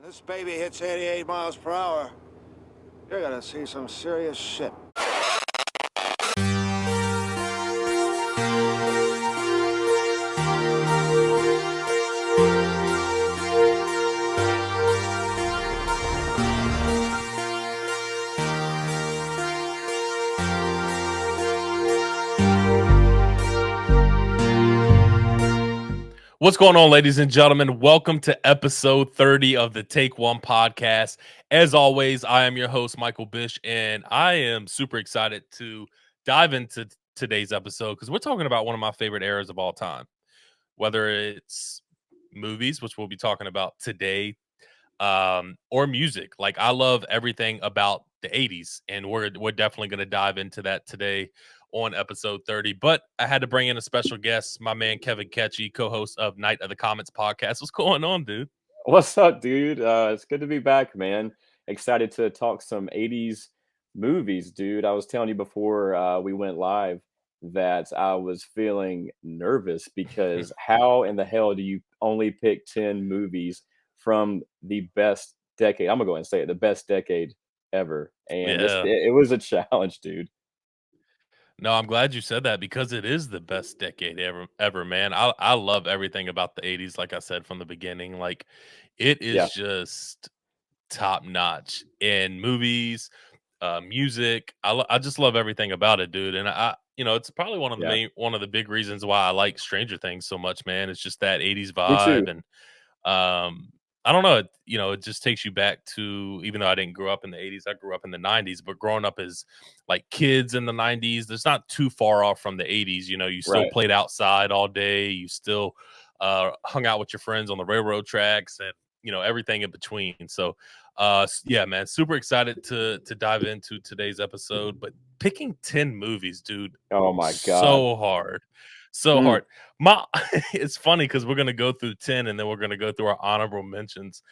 This baby hits 88 miles per hour. You're gonna see some serious shit. What's going on, ladies and gentlemen? Welcome to episode 30 of the Take One podcast. As always, I am your host, Michael Bish, and I am super excited to dive into today's episode because we're talking about one of my favorite eras of all time, whether it's movies, which we'll be talking about today, or music. Like, I love everything about the 80s, and we're definitely going to dive into that today on episode 30. But I had to bring in a special guest, my man Kevin Ketchie, co-host of Night of the Comments podcast. What's going on, dude? What's up, dude? It's good to be back, man. Excited to talk some 80s movies, dude. I was telling you before we went live that I was feeling nervous because how in the hell do you only pick 10 movies from the best decade? I'm gonna go ahead and say it, the best decade ever. And Yeah. it was a challenge, dude. No, I'm glad you said that because it is the best decade ever, man. I love everything about the 80s, like I said from the beginning. Like, it is Yeah, just top notch in movies, music. I just love everything about it, dude. And it's probably yeah. one of the big reasons why I like Stranger Things so much, man. It's just that 80s Me too. vibe. And I don't know, it just takes you back to, even though I didn't grow up in the 80s, I grew up in the 90s, but growing up as like kids in the 90s, there's not too far off from the 80s. You still Right. played outside all day, you still hung out with your friends on the railroad tracks, and everything in between. So yeah, man, super excited to dive into today's episode. But picking 10 movies, dude, Oh my God. so hard. So Mm. hard. My It's funny because we're gonna go through 10 and then we're gonna go through our honorable mentions.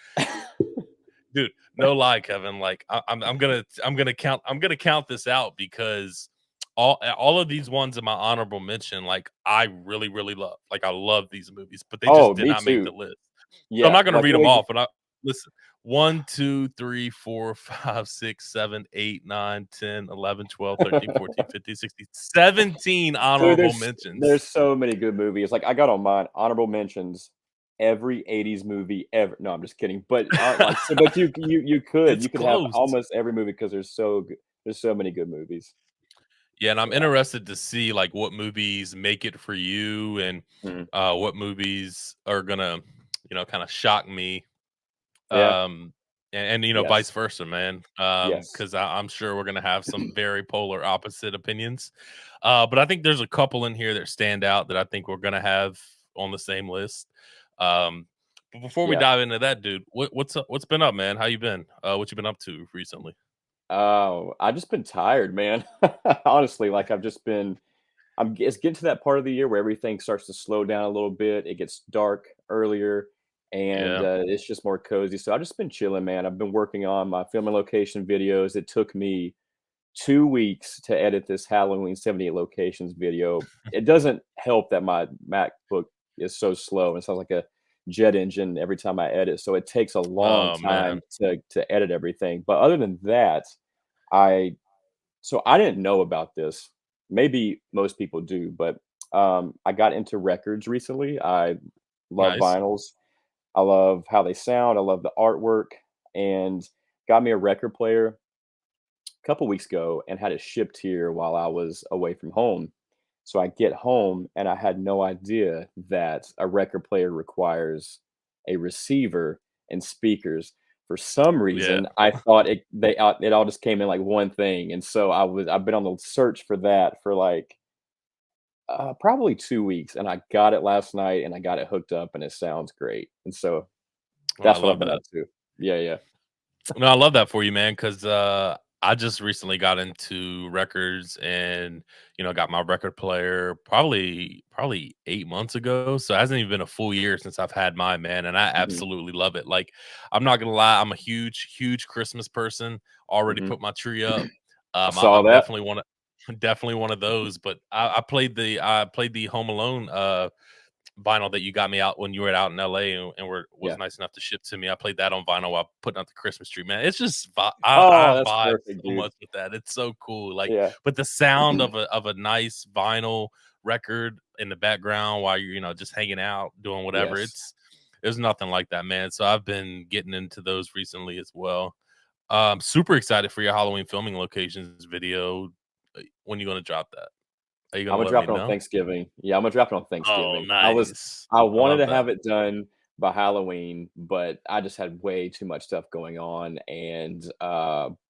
Dude, no lie, Kevin. Like, I'm gonna count this out because all of these ones in my honorable mention, like, I really, really love. Like, I love these movies, but they just Oh, did me not make too. the list. So I'm Yeah, not gonna like read the them way off, but listen. 1, 2, 3, 4, 5, 6, 7, 8, 9, 10, 11, 12, 13, 14, 15, 16, 17 Dude, honorable there's mentions. so many good movies. Like I got on mine honorable mentions every 80s movie ever. No, I'm just kidding. But like so, but It's you could have close. almost every movie because there's so good. There's so many good movies. Yeah, and I'm Yeah. interested to see, like, what movies make it for you, and Mhm. what movies are gonna, kinda shock me, Yeah. um, and vice Yes. versa, man. Yes. 'Cause I'm sure we're gonna have some very polar opposite opinions. But I think there's a couple in here that stand out that I think we're gonna have on the same list. Um, but before we Yeah. dive into that, dude, what's up? What's been up, man? How you been? What you been up to recently? Oh, I've just been tired, man. Honestly, like I've just been. It's getting to that part of the year where everything starts to slow down a little bit. It gets dark earlier, and Yeah. it's just more cozy. So I've just been chilling, man. I've been working on my film and location videos. It took me 2 weeks to edit this Halloween 78 locations video. It doesn't help that my MacBook is so slow and sounds like a jet engine every time I edit. So it takes a long Oh, time man. to edit everything. But other than that, I I didn't know about this. Maybe most people do, but I got into records recently. I love Nice. vinyls. I love how they sound. I love the artwork, and got me a record player a couple weeks ago and had it shipped here while I was away from home. So I get home and I had no idea that a record player requires a receiver and speakers. For some Yeah. reason, I thought it all just came in like one thing, and so I've been on the search for that for like probably 2 weeks, and I got it last night, and I got it hooked up, and it sounds great. And so Well, I that's what I've love been that. up to. Yeah, yeah. No, I love that for you, man, because I just recently got into records and, got my record player probably 8 months ago, so it hasn't even been a full year since I've had mine, man, and I Hmm. absolutely love it. Like, I'm not gonna lie, I'm a huge, huge Christmas person, already Hmm. put my tree up. I saw I'm that. definitely definitely one of those, but I played the Home Alone, vinyl that you got me out when you were out in LA and was Yeah. nice enough to ship to me. I played that on vinyl while putting out the Christmas tree, man. It's just I Oh, that's vibe perfect, so dude. much with that. It's so cool. Like, Yeah. but the sound of a nice vinyl record in the background while you're, just hanging out, doing whatever. Yes. There's nothing like that, man. So I've been getting into those recently as well. Super excited for your Halloween filming locations video. When you gonna drop that? Are you I'm gonna gonna let me drop it on know? Thanksgiving. Yeah, I'm gonna drop it on Oh, Thanksgiving. nice. I I wanted love to that. have it done by Halloween, but I just had way too much stuff going on, and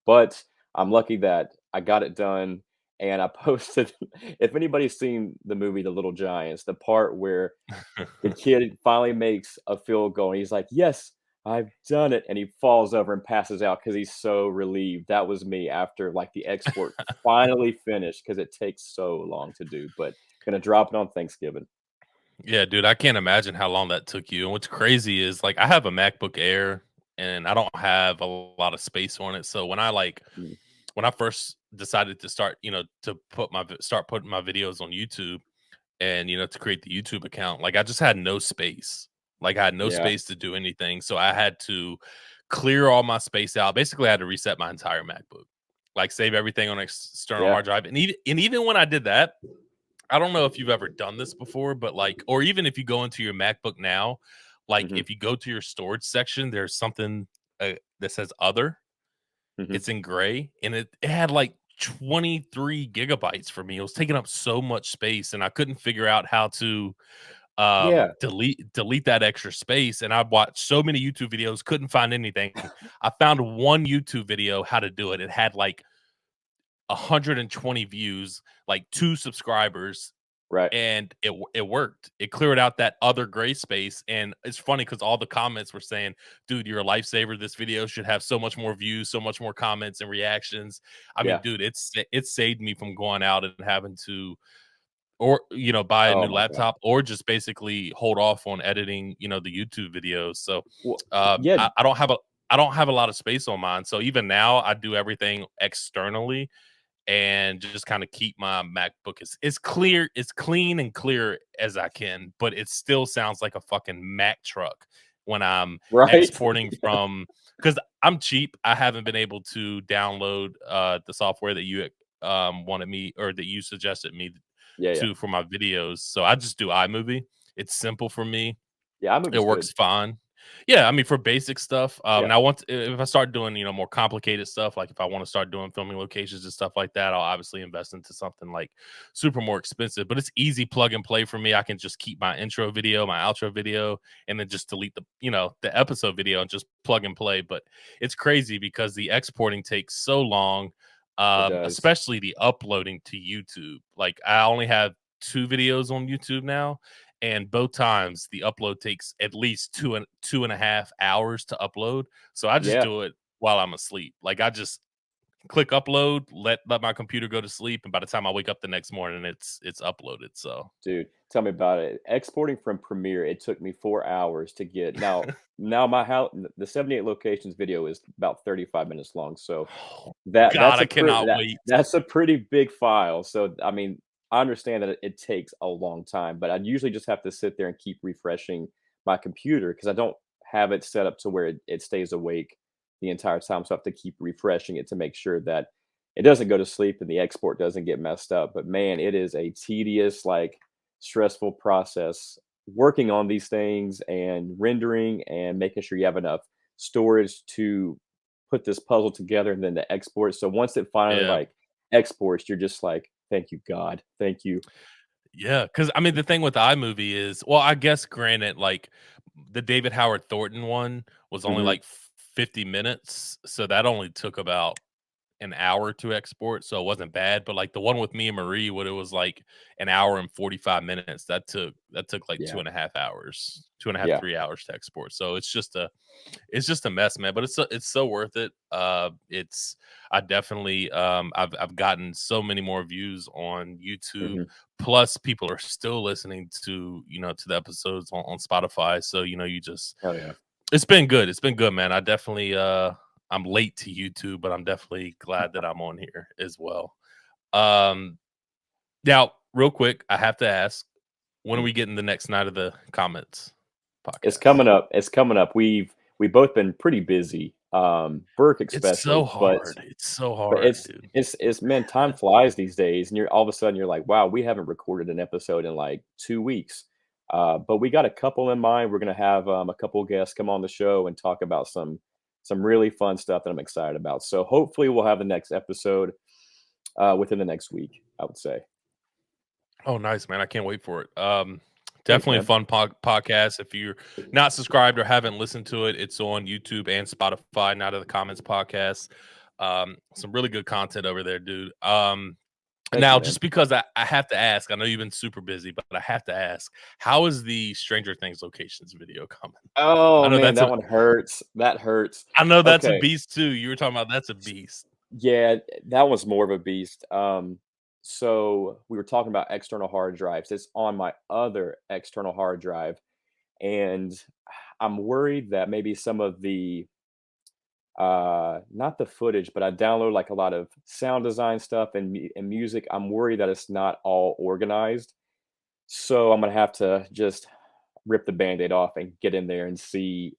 but I'm lucky that I got it done, and I posted. If anybody's seen the movie The Little Giants, the part where the kid finally makes a field goal, and he's like, "Yes, I've done it," and he falls over and passes out because he's so relieved. That was me after, like, the export finally finished because it takes so long to do, but gonna drop it on Thanksgiving. Yeah, dude, I can't imagine how long that took you. And what's crazy is like I have a MacBook Air and I don't have a lot of space on it. So Mm, when I first decided to start, to start putting my videos on YouTube and to create the YouTube account, like I just had no space. Like I had no yeah, space to do anything. So I had to clear all my space out. Basically, I had to reset my entire MacBook. Like save everything on external yeah, hard drive. And even when I did that, I don't know if you've ever done this before, but like, or even if you go into your MacBook now, like mhm, if you go to your storage section, there's something that says other. mhm. It's in gray, and it had like 23 gigabytes for me. It was taking up so much space, and I couldn't figure out how to Yeah, delete that extra space. And I watched so many YouTube videos, couldn't find anything. I found one YouTube video how to do it. It had like 120 views, like 2 subscribers, right, and it worked. It cleared out that other gray space, and it's funny because all the comments were saying, "Dude, you're a lifesaver. This video should have so much more views, so much more comments and reactions." I mean, yeah. dude, it saved me from going out and having to or buy a Oh new my god. laptop or just basically hold off on editing, the YouTube videos. So Well, yeah, I don't have a lot of space on mine. So even now, I do everything externally and just kind of keep my MacBook as clear, as clean and clear as I can, but it still sounds like a fucking Mac truck when I'm right? exporting from because I'm cheap. I haven't been able to download the software that you wanted me or that you suggested me Yeah, yeah. to for my videos. So I just do iMovie. It's simple for me. Yeah, It iMovie's good. works fine. Yeah, I mean, for basic stuff. Yeah, Now, once if I start doing more complicated stuff, like if I want to start doing filming locations and stuff like that, I'll obviously invest into something like super more expensive. But it's easy plug and play for me. I can just keep my intro video, my outro video, and then just delete the episode video and just plug and play. But it's crazy because the exporting takes so long, it does. especially the uploading to YouTube. Like I only have 2 videos on YouTube now, and both times the upload takes at least 2.5 hours to upload. So I just Yeah. do it while I'm asleep. Like I just click upload, let my computer go to sleep, and by the time I wake up the next morning, it's uploaded. So Dude, tell me about it. Exporting from Premiere, it took me 4 hours to get now my house the 78 locations video is about 35 minutes long, so that God, that's I a pretty cannot wait. that's a pretty big file, so, I mean, I understand that it takes a long time, but I usually just have to sit there and keep refreshing my computer because I don't have it set up to where it stays awake the entire time, so I have to keep refreshing it to make sure that it doesn't go to sleep and the export doesn't get messed up, but man, it is a tedious, like, stressful process working on these things and rendering and making sure you have enough storage to put this puzzle together and then to export. So once it finally Yeah. like exports, you're just like, thank you, God. Thank you. Yeah, because I mean, the thing with iMovie is, well, I guess granted, like the David Howard Thornton one was only Hmm. like 50 minutes, so that only took about an hour to export, so it wasn't bad. But like the one with me and Marie, what it was like an hour and 45 minutes. That took like Yeah. 2.5 hours, 2.5, Yeah. 3 hours to export. So it's just a mess, man. But it's so worth it. It's I definitely I've gotten so many more views on YouTube. Hmm. Plus, people are still listening to the episodes on Spotify. So you just Hell yeah. it's been good. It's been good, man. I definitely I'm late to YouTube, but I'm definitely glad that I'm on here as well. Um Now, real quick, I have to ask, When are we getting the next Night of the Comments It's podcast? coming up. It's coming up. We've both been pretty busy, Burke It's so especially, hard. It's so but hard, dude. it's man, time flies these days, and you're all of a sudden you're like, wow, we haven't recorded an episode in like 2 weeks. But we got a couple in mind. We're gonna have a couple guests come on the show and talk about some really fun stuff that I'm excited about. So hopefully we'll have the next episode within the next week, I would say. Oh, nice, man. I can't wait for it. Thanks, Definitely a man. fun podcast. If you're not subscribed or haven't listened to it, it's on YouTube and Spotify. Night of the Comments podcast. Some really good content over there, dude. Thank you, Now, man. just because I have to ask, I know you've been super busy, but I have to ask, how is the Stranger Things locations video coming? I Oh know man, that's that a one hurts. That hurts. I know that's a Okay. beast too. You were talking about that's a beast. Yeah, that was more of a beast. So we were talking about external hard drives. It's on my other external hard drive, and I'm worried that maybe some of the not the footage, but I download like a lot of sound design stuff and music. I'm worried that it's not all organized. So I'm gonna have to just rip the band-aid off and get in there and see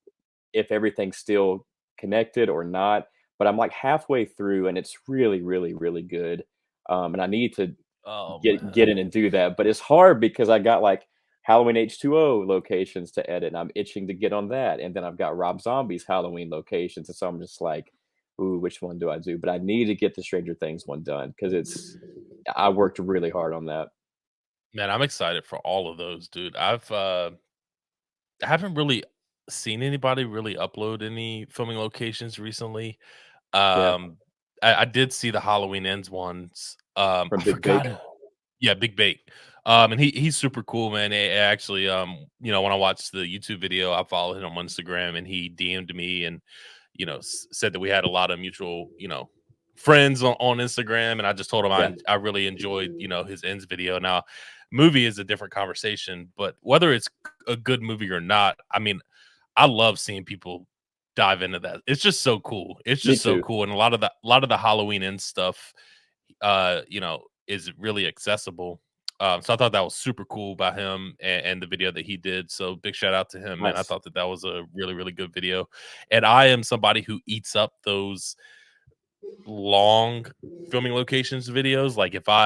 if everything's still connected or not. But I'm like halfway through and it's really, really, really good. And I need to Oh get man. in and do that. But it's hard because I got like Halloween H2O locations to edit and I'm itching to get on that. And then I've got Rob Zombie's Halloween locations. And so I'm just like, ooh, which one do I do? But I need to get the Stranger Things one done because I worked really hard on that. Man, I'm excited for all of those, dude. I haven't really seen anybody really upload any filming locations recently. Yeah. Um, I did see the Halloween Ends ones. From I Big forgot. Bake. Yeah, Big Bake. And he's super cool, man. Actually, when I watched the YouTube video, I followed him on Instagram, and he DM'd me, and said that we had a lot of mutual, friends on Instagram, and I just told him Yeah. I really enjoyed, his Ends video. Now, movie is a different conversation, but whether it's a good movie or not, I mean, I love seeing people dive into that. It's just so cool. It's Me just so too. cool, and a lot of the Halloween Ends stuff, is really accessible. So I thought that was super cool about him and the video that he did. So big shout out to him, man. I Nice. thought that was a really, really good video. And I am somebody who eats up those long filming locations videos.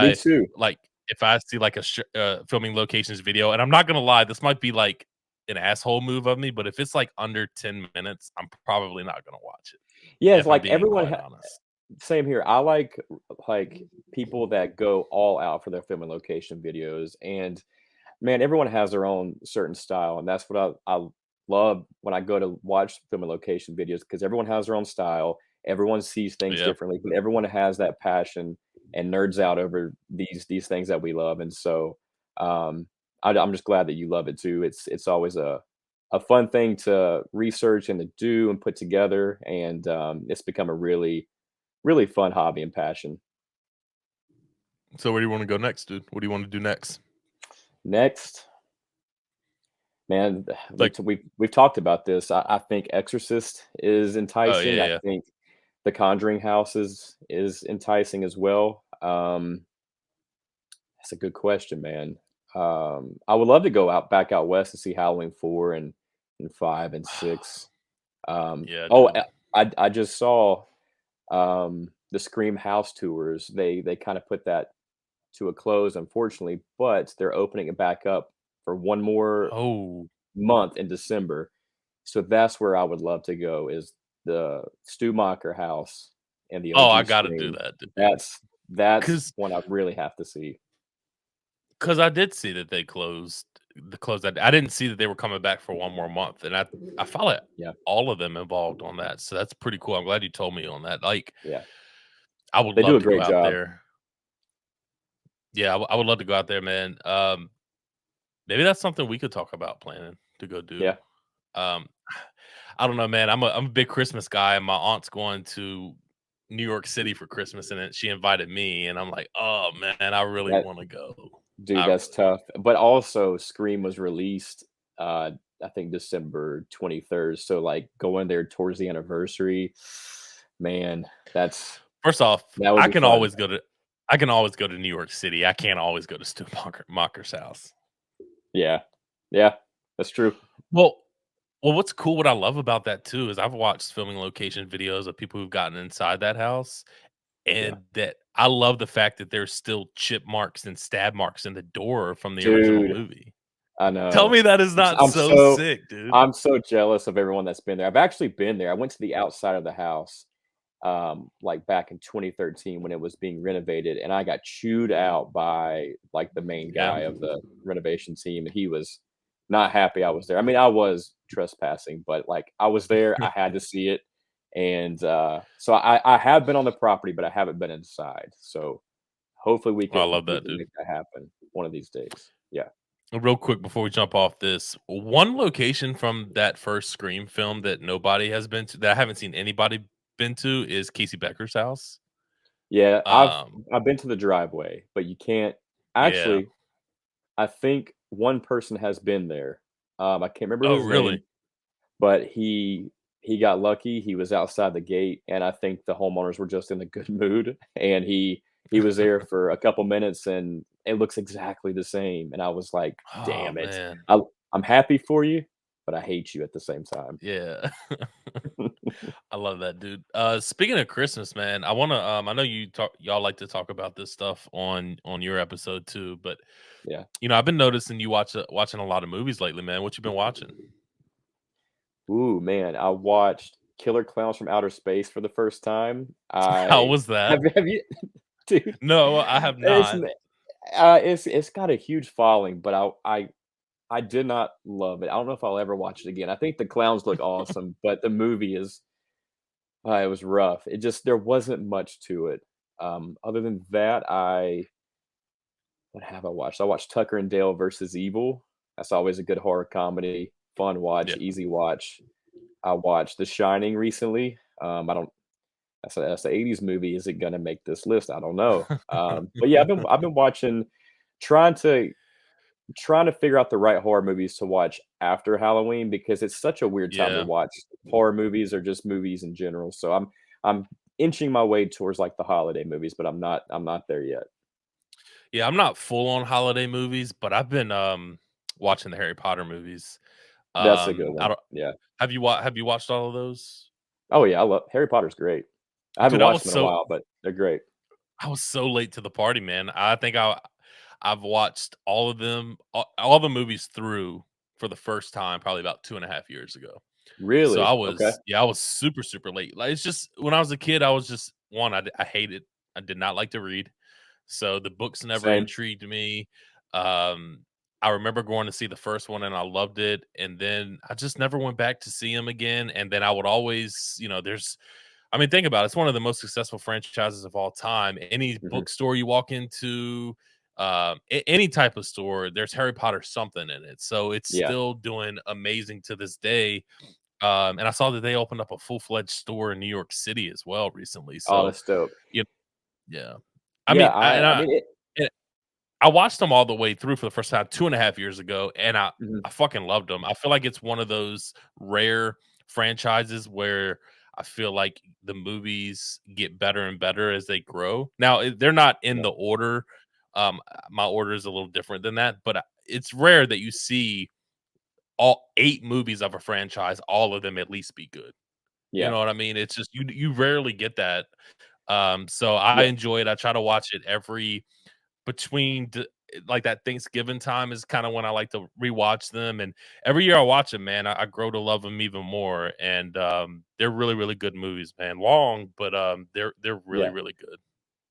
Me too. Like if I see like a filming locations video, and I'm not gonna lie, this might be like an asshole move of me, but if it's like under 10 minutes, I'm probably not gonna watch it. Yeah, it's If I'm like being quite honest. same here. I like people that go all out for their film and location videos, and man, everyone has their own certain style, and that's what I love when I go to watch film and location videos because everyone has their own style. Everyone sees things Yeah. differently, but everyone has that passion and nerds out over these things that we love. And so, I'm just glad that you love it too. It's always a fun thing to research and to do and put together, and it's become a really really fun hobby and passion. So where do you want to go next, dude? What do you want to do next? Next, man, Like, we've talked about this. I think Exorcist is oh enticing. yeah, I yeah. think The Conjuring House is enticing as well. That's a good question, man. I would love to go out back out west and see Halloween 4 and 5 and 6. Yeah, Oh, dude. I just saw the Scream House tours. They kind of put that to a close, unfortunately, but they're opening it back up for one more Oh, month in December. So that's where I would love to go is the Stumacher house and the oh, I OG gotta do Scream. that, dude. That's Cause, one I really have to see. cause I did see that they closed the close that I didn't see that they were coming back for one more month, and I follow Yeah, all of them involved on that, so that's pretty cool. I'm glad you told me on that. Like, yeah. I would They do love a to go great out job. there. Yeah, I would love to go out there, man. Maybe that's something we could talk about planning to go do. Yeah. Um, I don't know, man. I'm a big Christmas guy, and my aunt's going to New York City for Christmas, and she invited me, and I'm like, oh man, I really That want to go. dude, I that's really tough. But also Scream was released I think December 23rd. So like going there towards the anniversary, man, First off, that would be fun. I can always go to New York City. I can't always go to Stu Macher's house. Yeah. Yeah, that's true. Well, what's cool, what I love about that too is I've watched filming location videos of people who've gotten inside that house, Yeah. and that I love the fact that there's still chip marks and stab marks in the door from the original Dude, movie. I Tell know. me that is I'm s not I'm so so sick, dude. I'm so jealous of everyone that's been there. I've actually been there. I went to the outside of the house, like, back in 2013 when it was being renovated, and I got chewed out by, like, the main Yeah. guy of the renovation team, and he was not happy I was there. I mean, I was trespassing, but, like, I was there, I had to see it, and, so I have been on the property, but I haven't been inside, so hopefully Oh, I we love that, can dude. make that happen one of these days. Yeah. Real quick before we jump off this, one location from that first Scream film that nobody has been to, that I haven't seen anybody been to, is Casey Becker's house. Yeah, Um, I've been to the driveway, but you can't yeah. actually, I think one person has been there. I can't remember Oh, his name, really? but he got lucky. He was outside the gate, and I think the homeowners were just in a good mood, and he was there for a couple minutes, and it looks exactly the same. And I was like, Oh, "Damn it! man. I, I'm happy for you, but I hate you at the same time." Yeah. I love that, dude. Speaking of Christmas, man, I wanna I know y'all like to talk about this stuff on your episode too, but Yeah. I've been noticing you watching a lot of movies lately, man. What you been watching? Ooh, man, I watched Killer Clowns from Outer Space for the first time. How I was that? have you dude, No, I have it's not. it's got a huge following, but I did not love it. I don't know if I'll ever watch it again. I think the clowns look awesome, but the movie is it was rough. It just there wasn't much to it. Other than that, I what have I watched? I watched Tucker and Dale versus Evil. That's always a good horror comedy, fun watch, Yeah. easy watch. I watched The Shining recently. I don't that's a 80s movie. Is it gonna make this list? I don't know. But yeah, I've been watching, trying to trying to figure out the right horror movies to watch after Halloween because it's such a weird time to Yeah. watch horror movies or just movies in general. So I'm inching my way towards like the holiday movies, but I'm not there yet. Yeah, I'm not full on holiday movies, but I've been watching the Harry Potter movies. That's a good I one. don't Yeah. have you watched all of those? Oh yeah, I love Harry Potter's great. I haven't Dude, watched them in a while, but they're great. I was so late to the party, man. I think I've watched all of them, all the movies through for the first time probably about 2.5 years ago. So Really? Okay. I was super, super late. Like, it's just when I was a kid, I was just I hated, I did not like to read. So the books never Same. intrigued me. Um, I remember going to see the first one and I loved it. And then I just never went back to see him again. And then I would always, I mean, think about it. It's one of the most successful franchises of all time. Any Mhm. bookstore you walk into, any type of store, there's Harry Potter something in it. So it's Yeah. still doing amazing to this day. And I saw that they opened up a full fledged store in New York City as well recently. Oh, So, that's dope. you yeah. I Yeah, mean, I mean it. and I watched them all the way through for the first time 2.5 years ago, and Mhm. I fucking loved them. I feel like it's one of those rare franchises where I feel like the movies get better and better as they grow. Now, they're not in Yeah. the order. My order is a little different than that, but it's rare that you see all 8 movies of a franchise, all of them at least be good. You Yeah. know what I mean? It's just you rarely get that. So I Yeah. enjoy it. I try to watch it every between like that Thanksgiving time is kind of when I like to rewatch them. And every year I watch them, man, I grow to love them even more. And they're really, really good movies, man. Long, but they're really, Yeah. really good.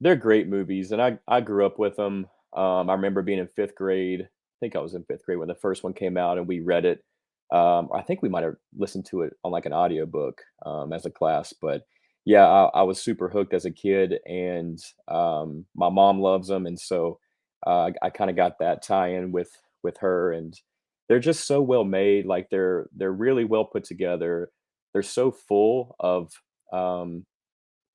They're great movies, and I grew up with them. I remember being in 5th grade. I think I was in 5th grade when the first one came out, and we read it. I think we might have listened to it on, like, an audiobook, as a class, but, yeah, I was super hooked as a kid, and, my mom loves them, and so, I kinda got that tie-in with her, and they're just so well made, like, they're really well put together. They're so full of, um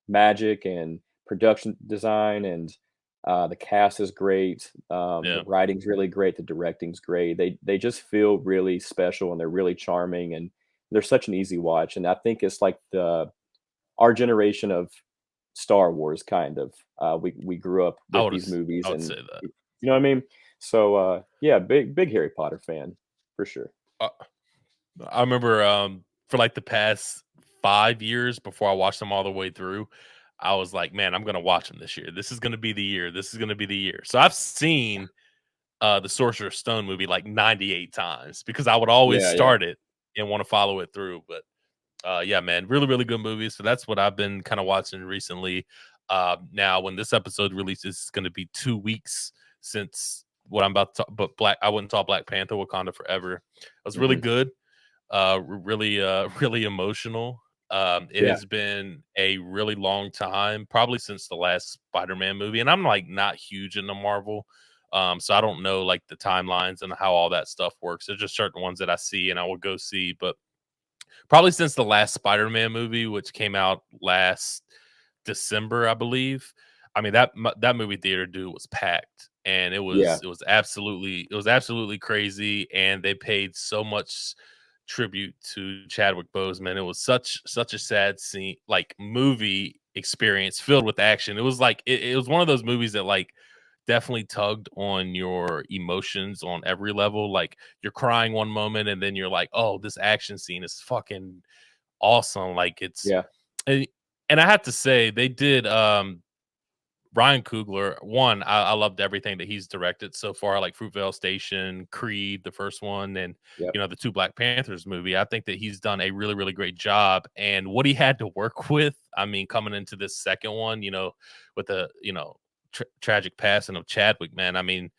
magic and production design, and the cast is great. The Yeah. writing's really great. The directing's great. They just feel really special, and they're really charming, and they're such an easy watch. And I think it's like the our generation of Star Wars kind of. We grew up I with would, these movies, I would and say that. you know what I mean. So yeah, big Harry Potter fan for sure. Uh, I remember for like the past 5 years before I watched them all the way through, I was like, man, I'm gonna watch them this year. This is gonna be the year. This is gonna be the year. So I've seen the Sorcerer's Stone movie like 98 times because I would always Yeah, yeah. start it and want to follow it through. But yeah, man, really, really good movies. So that's what I've been kind of watching recently. Now, when this episode releases, it's going to be 2 weeks since what I'm about to. But I went and saw Black Panther: Wakanda Forever. It was really Hmm. good. Really, really emotional. It Yeah, has been a really long time, probably since the last Spider-Man movie, and I'm like not huge into Marvel. So I don't know like the timelines and how all that stuff works. There's just certain ones that I see and I will go see, but probably since the last Spider-Man movie, which came out last December, I believe. I mean that movie theater, dude, was packed, and yeah. it was absolutely crazy, and they paid so much tribute to Chadwick Boseman. It was such a sad scene, like movie experience filled with action. It was like it was one of those movies that like definitely tugged on your emotions on every level. Like you're crying one moment, and then you're like, oh, this action scene is fucking awesome. Like it's Yeah, and, and I have to say they did Ryan Coogler. One, I loved everything that he's directed so far, like Fruitvale Station, Creed, the first one, and yep. the two Black Panthers movie. I think that he's done a really, really great job. And what he had to work with, I mean, coming into this second one, with the tragic passing of Chadwick, man. I mean,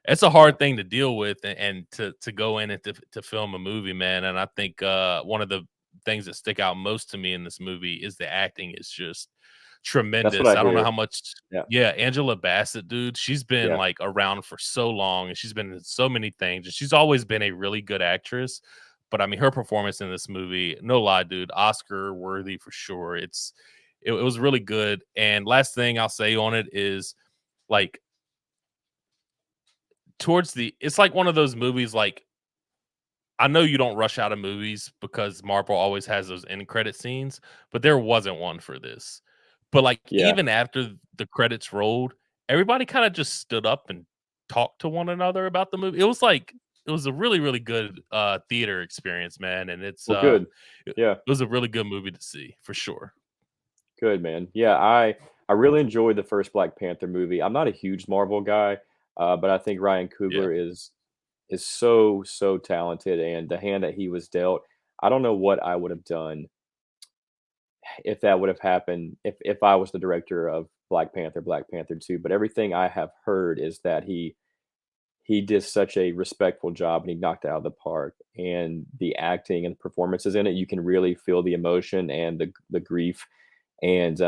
it's a Yeah, hard thing to deal with and to go in and to film a movie, man. And I think one of the things that stick out most to me in this movie is the acting is just that's what tremendous. I I don't know hear. how much. Yeah, Yeah, Angela Bassett, dude, she's been yeah. like around for so long and she's been in so many things. And she's always been a really good actress. But I mean, her performance in this movie, no lie, dude, Oscar worthy for sure. It was really good. And last thing I'll say on it is like it's like one of those movies like I know you don't rush out of movies because Marvel always has those end credit scenes, but there wasn't one for this. But like Yeah, even after the credits rolled, everybody kind of just stood up and talked to one another about the movie. It was a really really good theater experience, man, and well, good. it Yeah, was a really good movie to see for sure. good, man. Yeah, I really enjoyed the first Black Panther movie. I'm not a huge Marvel guy, but I think Ryan Yeah. Coogler is so talented, and the hand that he was dealt. I don't know what I would have done if that would have happened if I was the director of Black Panther 2. But everything I have heard is that he did such a respectful job and he knocked it out of the park. And the acting and performances in it, you can really feel the emotion and the grief. And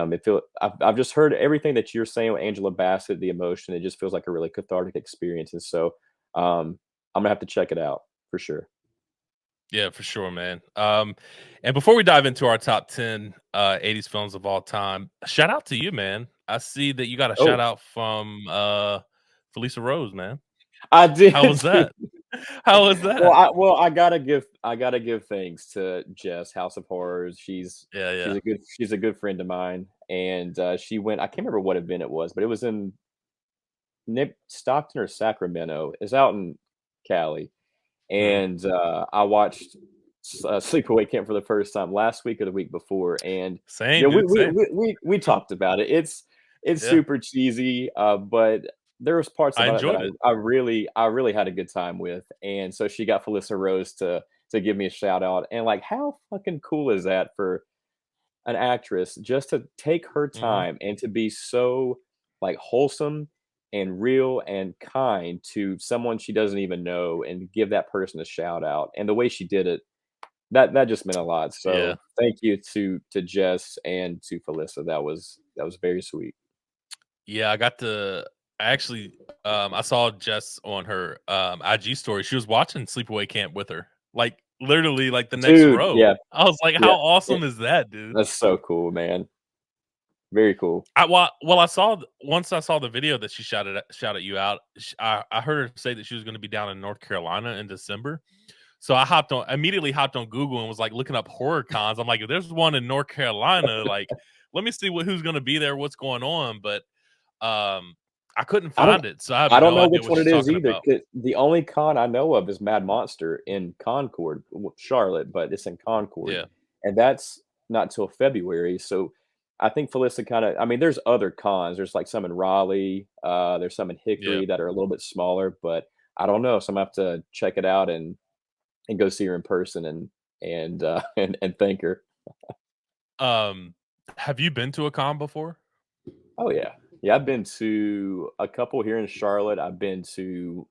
I've just heard everything that you're saying with Angela Bassett, the emotion. It just feels like a really cathartic experience. And so I'm gonna have to check it out for sure. Yeah, for sure, man. And before we dive into our top 10 80s films of all time, shout out to you, man. I see that you got a shout Oh, out from Felisa Rose, man. I How was did too. that? How was that? I gotta give thanks to Jess, House of Horrors. Yeah, yeah. She's a good friend of mine, and she went. I can't remember what event it was, but it was in Stockton or Sacramento. It's out in Cali, Mhm. and I watched Sleepaway Camp for the first time last week or the week before, and Same, dude. Same. we talked about it. It's Yeah, super cheesy, but there was parts I about it that enjoyed it. I really had a good time with, and so she got Felissa Rose to give me a shout out, and like how fucking cool is that for an actress just to take her Hmm. time and to be so like wholesome and real and kind to someone she doesn't even know and give that person a shout out and the way she did it that just meant a lot. Yeah. So thank you to Jess and to Felissa. That was very sweet. Yeah, I actually I saw Jess on her IG story. She was watching Sleepaway Camp with her. Like literally like the next Dude, row. yeah, I was like, yeah, how yeah, awesome is that, dude? that's so cool, man. Very cool. I saw once I saw the video that she shouted you out. I heard her say that she was going to be down in North Carolina in December. So I immediately hopped on Google and was like looking up horror cons. I'm like, if there's one in North Carolina, like, let me see who's going to be there, what's going on. But um, I couldn't I don't find it, so I have I don't no know idea which what one she's it is talking either. about. 'Cause the only con I know of is Mad Monster in Concord, Charlotte, but it's in Concord, Yeah, and that's not till February. So I think Felissa kind of. I mean, there's other cons. There's like some in Raleigh. There's some in yeah. Hickory that are a little bit smaller, but I don't know. So I'm gonna have to check it out and go see her in person and and thank her. Um, have you been to a con before? Oh yeah, yeah. I've been to a couple here in Charlotte. I've been to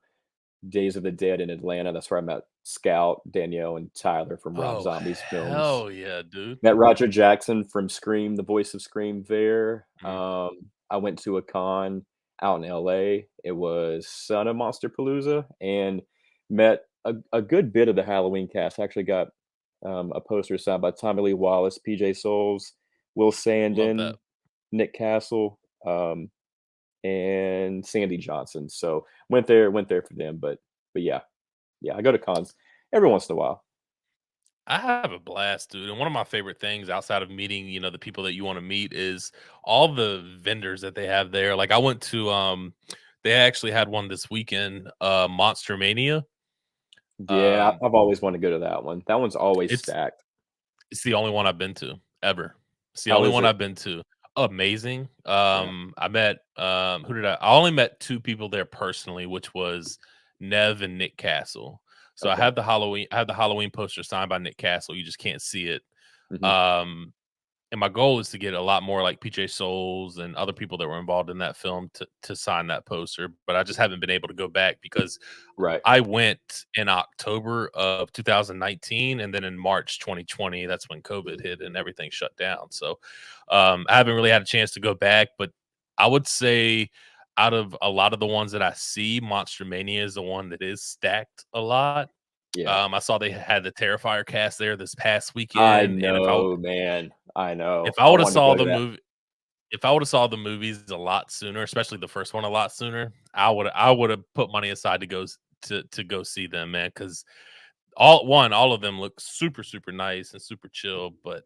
Days of the Dead in Atlanta. That's where I met Scout, Danielle, and Tyler from Rob Oh, Zombie's films. hell yeah, dude. Met Roger Jackson from Scream, the voice of Scream there. Mm. I went to a con out in LA. It was Son of Monster Palooza and met a good bit of the Halloween cast. I actually got a poster signed by Tommy Lee Wallace, PJ Souls, Will Love that. Sandin, Nick Castle. And Sandy Johnson. So went there for them. But yeah, yeah, I go to cons every once in a while. I have a blast, dude. And one of my favorite things outside of meeting, the people that you want to meet is all the vendors that they have there. Like I went to they actually had one this weekend, Monster Mania. Yeah, Um I've always wanted to go to that one. That one's always it's stacked. it's the only one I've been to ever. It's the How only is one it? I've been to. Amazing. Yeah. I met who did I only met two people there personally, which was Nev and Nick Castle. So Okay. I have the Halloween poster signed by Nick Castle. You just can't see it. Mhm. Um and my goal is to get a lot more like PJ Souls and other people that were involved in that film to sign that poster, but I just haven't been able to go back because Right. I went in October of 2019, and then in March 2020, that's when COVID hit and everything shut down. So I haven't really had a chance to go back, but I would say out of a lot of the ones that I see, Monster Mania is the one that is stacked a lot. Yeah. I saw they had the Terrifier cast there this past I weekend, and know, man. I know. if I I would have wanted to saw go to the that. movie, if I would have saw the movies a lot sooner, especially the first one a lot sooner, I would have put money aside to to go see them, man. Because all of them look super super nice and super chill. But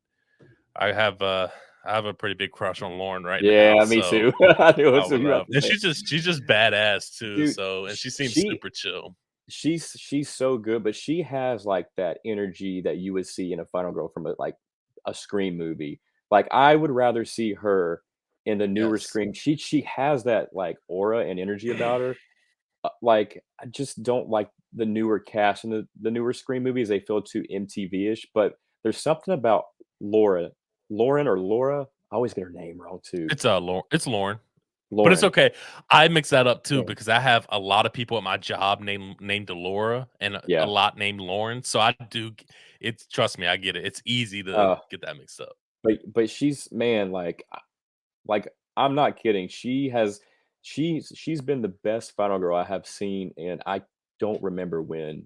I have I have a pretty big crush on Lauren right now, Yeah, me so too. I knew I that's what would you were about love. to And say. she's just badass too. Dude, So and she seems she super chill. she's so good, but she has like that energy that you would see in a Final Girl from a Scream movie. Like I would rather see her in the newer Yes. Scream. She has that like aura and energy about her. Like I just don't like the newer cast and the newer Scream movies. They feel too MTV-ish, but there's something about Laura, Lauren or Laura. I always get her name wrong too. It's Lauren. But it's Lauren. okay. I mix that up too Yeah. because I have a lot of people at my job named Laura and a Yeah. lot named Lauren. So I do it's trust me, I get it. It's easy to Uh, get that mixed up. but she's man, like, I'm not kidding. She's been the best final girl I have seen, and I don't remember when.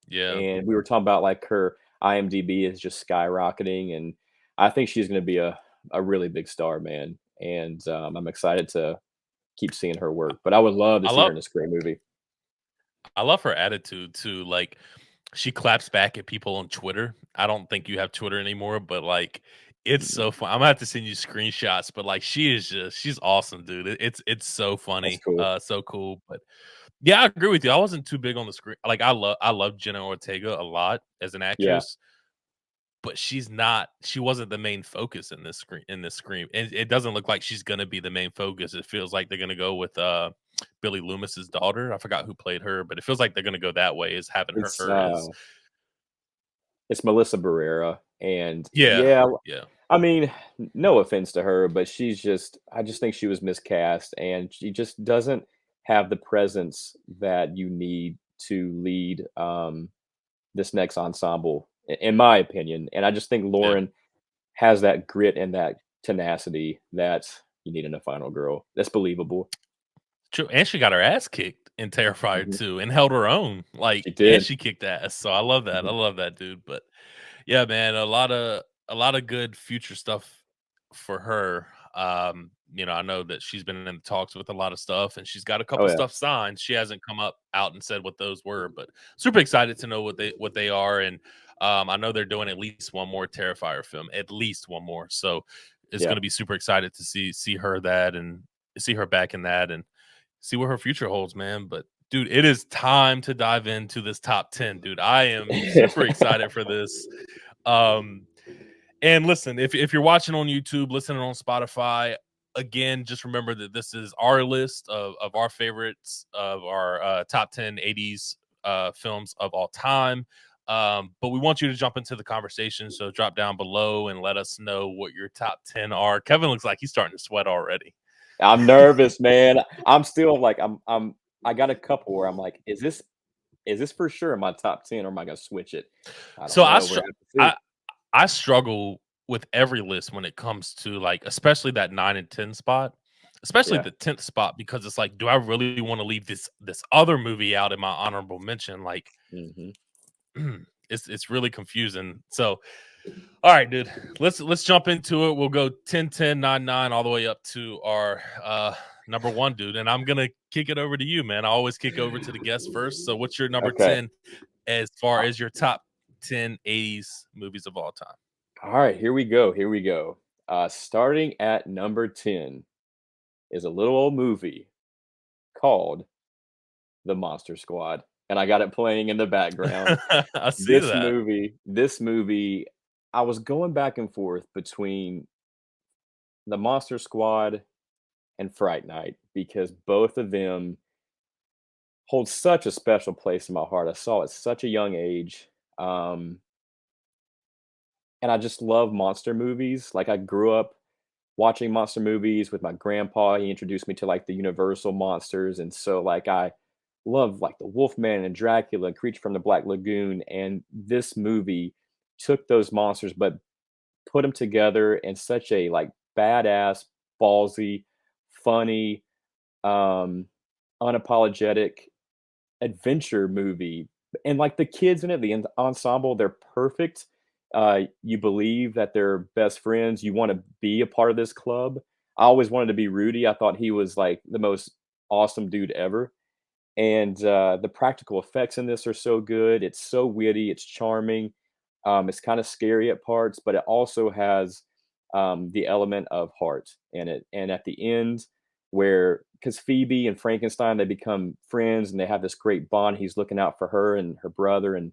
Yeah. And we were talking about, like, her IMDb is just skyrocketing, and I think she's gonna be a really big star, man, and, I'm excited to keep seeing her work, but I would love to I see her love in a Scream movie. I love her attitude too. Like she claps back at people on Twitter. I don't think you have Twitter anymore, but like it's Mm, so fun. I'm gonna have to send you screenshots, but like she's awesome, dude. It's so that's funny, cool. so cool. But yeah, I agree with you. I wasn't too big on the screen. Like I love Jenna Ortega a lot as an Yeah, actress, but she wasn't the main focus in this scream. And it doesn't look like she's gonna be the main focus. It feels like they're gonna go with Billy Loomis's daughter. I forgot who played her, but it feels like they're gonna go that way, is having it's, her as it's Melissa Barrera, and yeah, yeah, yeah. I mean, no offense to her, but I just think she was miscast, and she just doesn't have the presence that you need to lead, this next ensemble, in my opinion, and I just think Yeah. Lauren has that grit and that tenacity that you need in a final girl. That's believable. True, and she got her ass kicked in Terrifier Mhm. 2 and held her own, like, She and did. she kicked ass, so I love that. I Mhm. love that, dude, but yeah, man, a lot of good future stuff for her. I know that she's been in talks with a lot of stuff, and she's got a Oh, couple yeah. stuff signed. She hasn't come up out and said what those were, but super excited to know what they are, and I know they're doing at least one more Terrifier film, at least one more. So it's Yeah. going to be super excited to see her that, and see her back in that and see what her future holds, man. But dude, it is time to dive into this top 10, dude. I am super excited for this. Um, and listen, if you're watching on YouTube, listening on Spotify, again, just remember that this is our list of our favorites of our top 10 80s films of all time. But we want you to jump into the conversation. So drop down below and let us know what your top 10 are. Kevin looks like he's starting to sweat already. I'm nervous, man. I'm still like I got a couple where I'm like, is this for sure in my top 10 or am I gonna switch it? I So don't know. We're gonna have to see. I struggle with every list when it comes to like, especially that 9 and 10 spot, especially Yeah. the 10th spot, because it's like, do I really want to leave this other movie out in my honorable mention? Like, Hmm. it's really confusing. So, all right, dude, let's jump into it. We'll go 10, 10, 9, 9, all the way up to our number one, dude. And I'm gonna kick it over to you, man. I always kick over to the guest first. So, what's your number Okay. 10 as far as your top 10 80s movies of all time? All right, here we go. Here we go. Starting at number 10 is a little old movie called The Monster Squad. And I got it playing in the background. I see that. This movie, I was going back and forth between The Monster Squad and Fright Night because both of them hold such a special place in my heart. I saw it at such a young age. Um, and I just love monster movies. Like I grew up watching monster movies with my grandpa. He introduced me to like the Universal monsters, and so like I love like the Wolfman and Dracula, Creature from the Black Lagoon, and this movie took those monsters but put them together in such a like badass, ballsy, funny, um, unapologetic adventure movie. And like the kids in it, the ensemble, they're perfect. You believe that they're best friends. You want to be a part of this club. I always wanted to be Rudy. I thought he was like the most awesome dude ever. And the practical effects in this are so good. It's so witty. It's charming. It's kind of scary at parts, but it also has the element of heart in it. And at the end, where because Phoebe and Frankenstein they become friends and they have this great bond. He's looking out for her and her brother and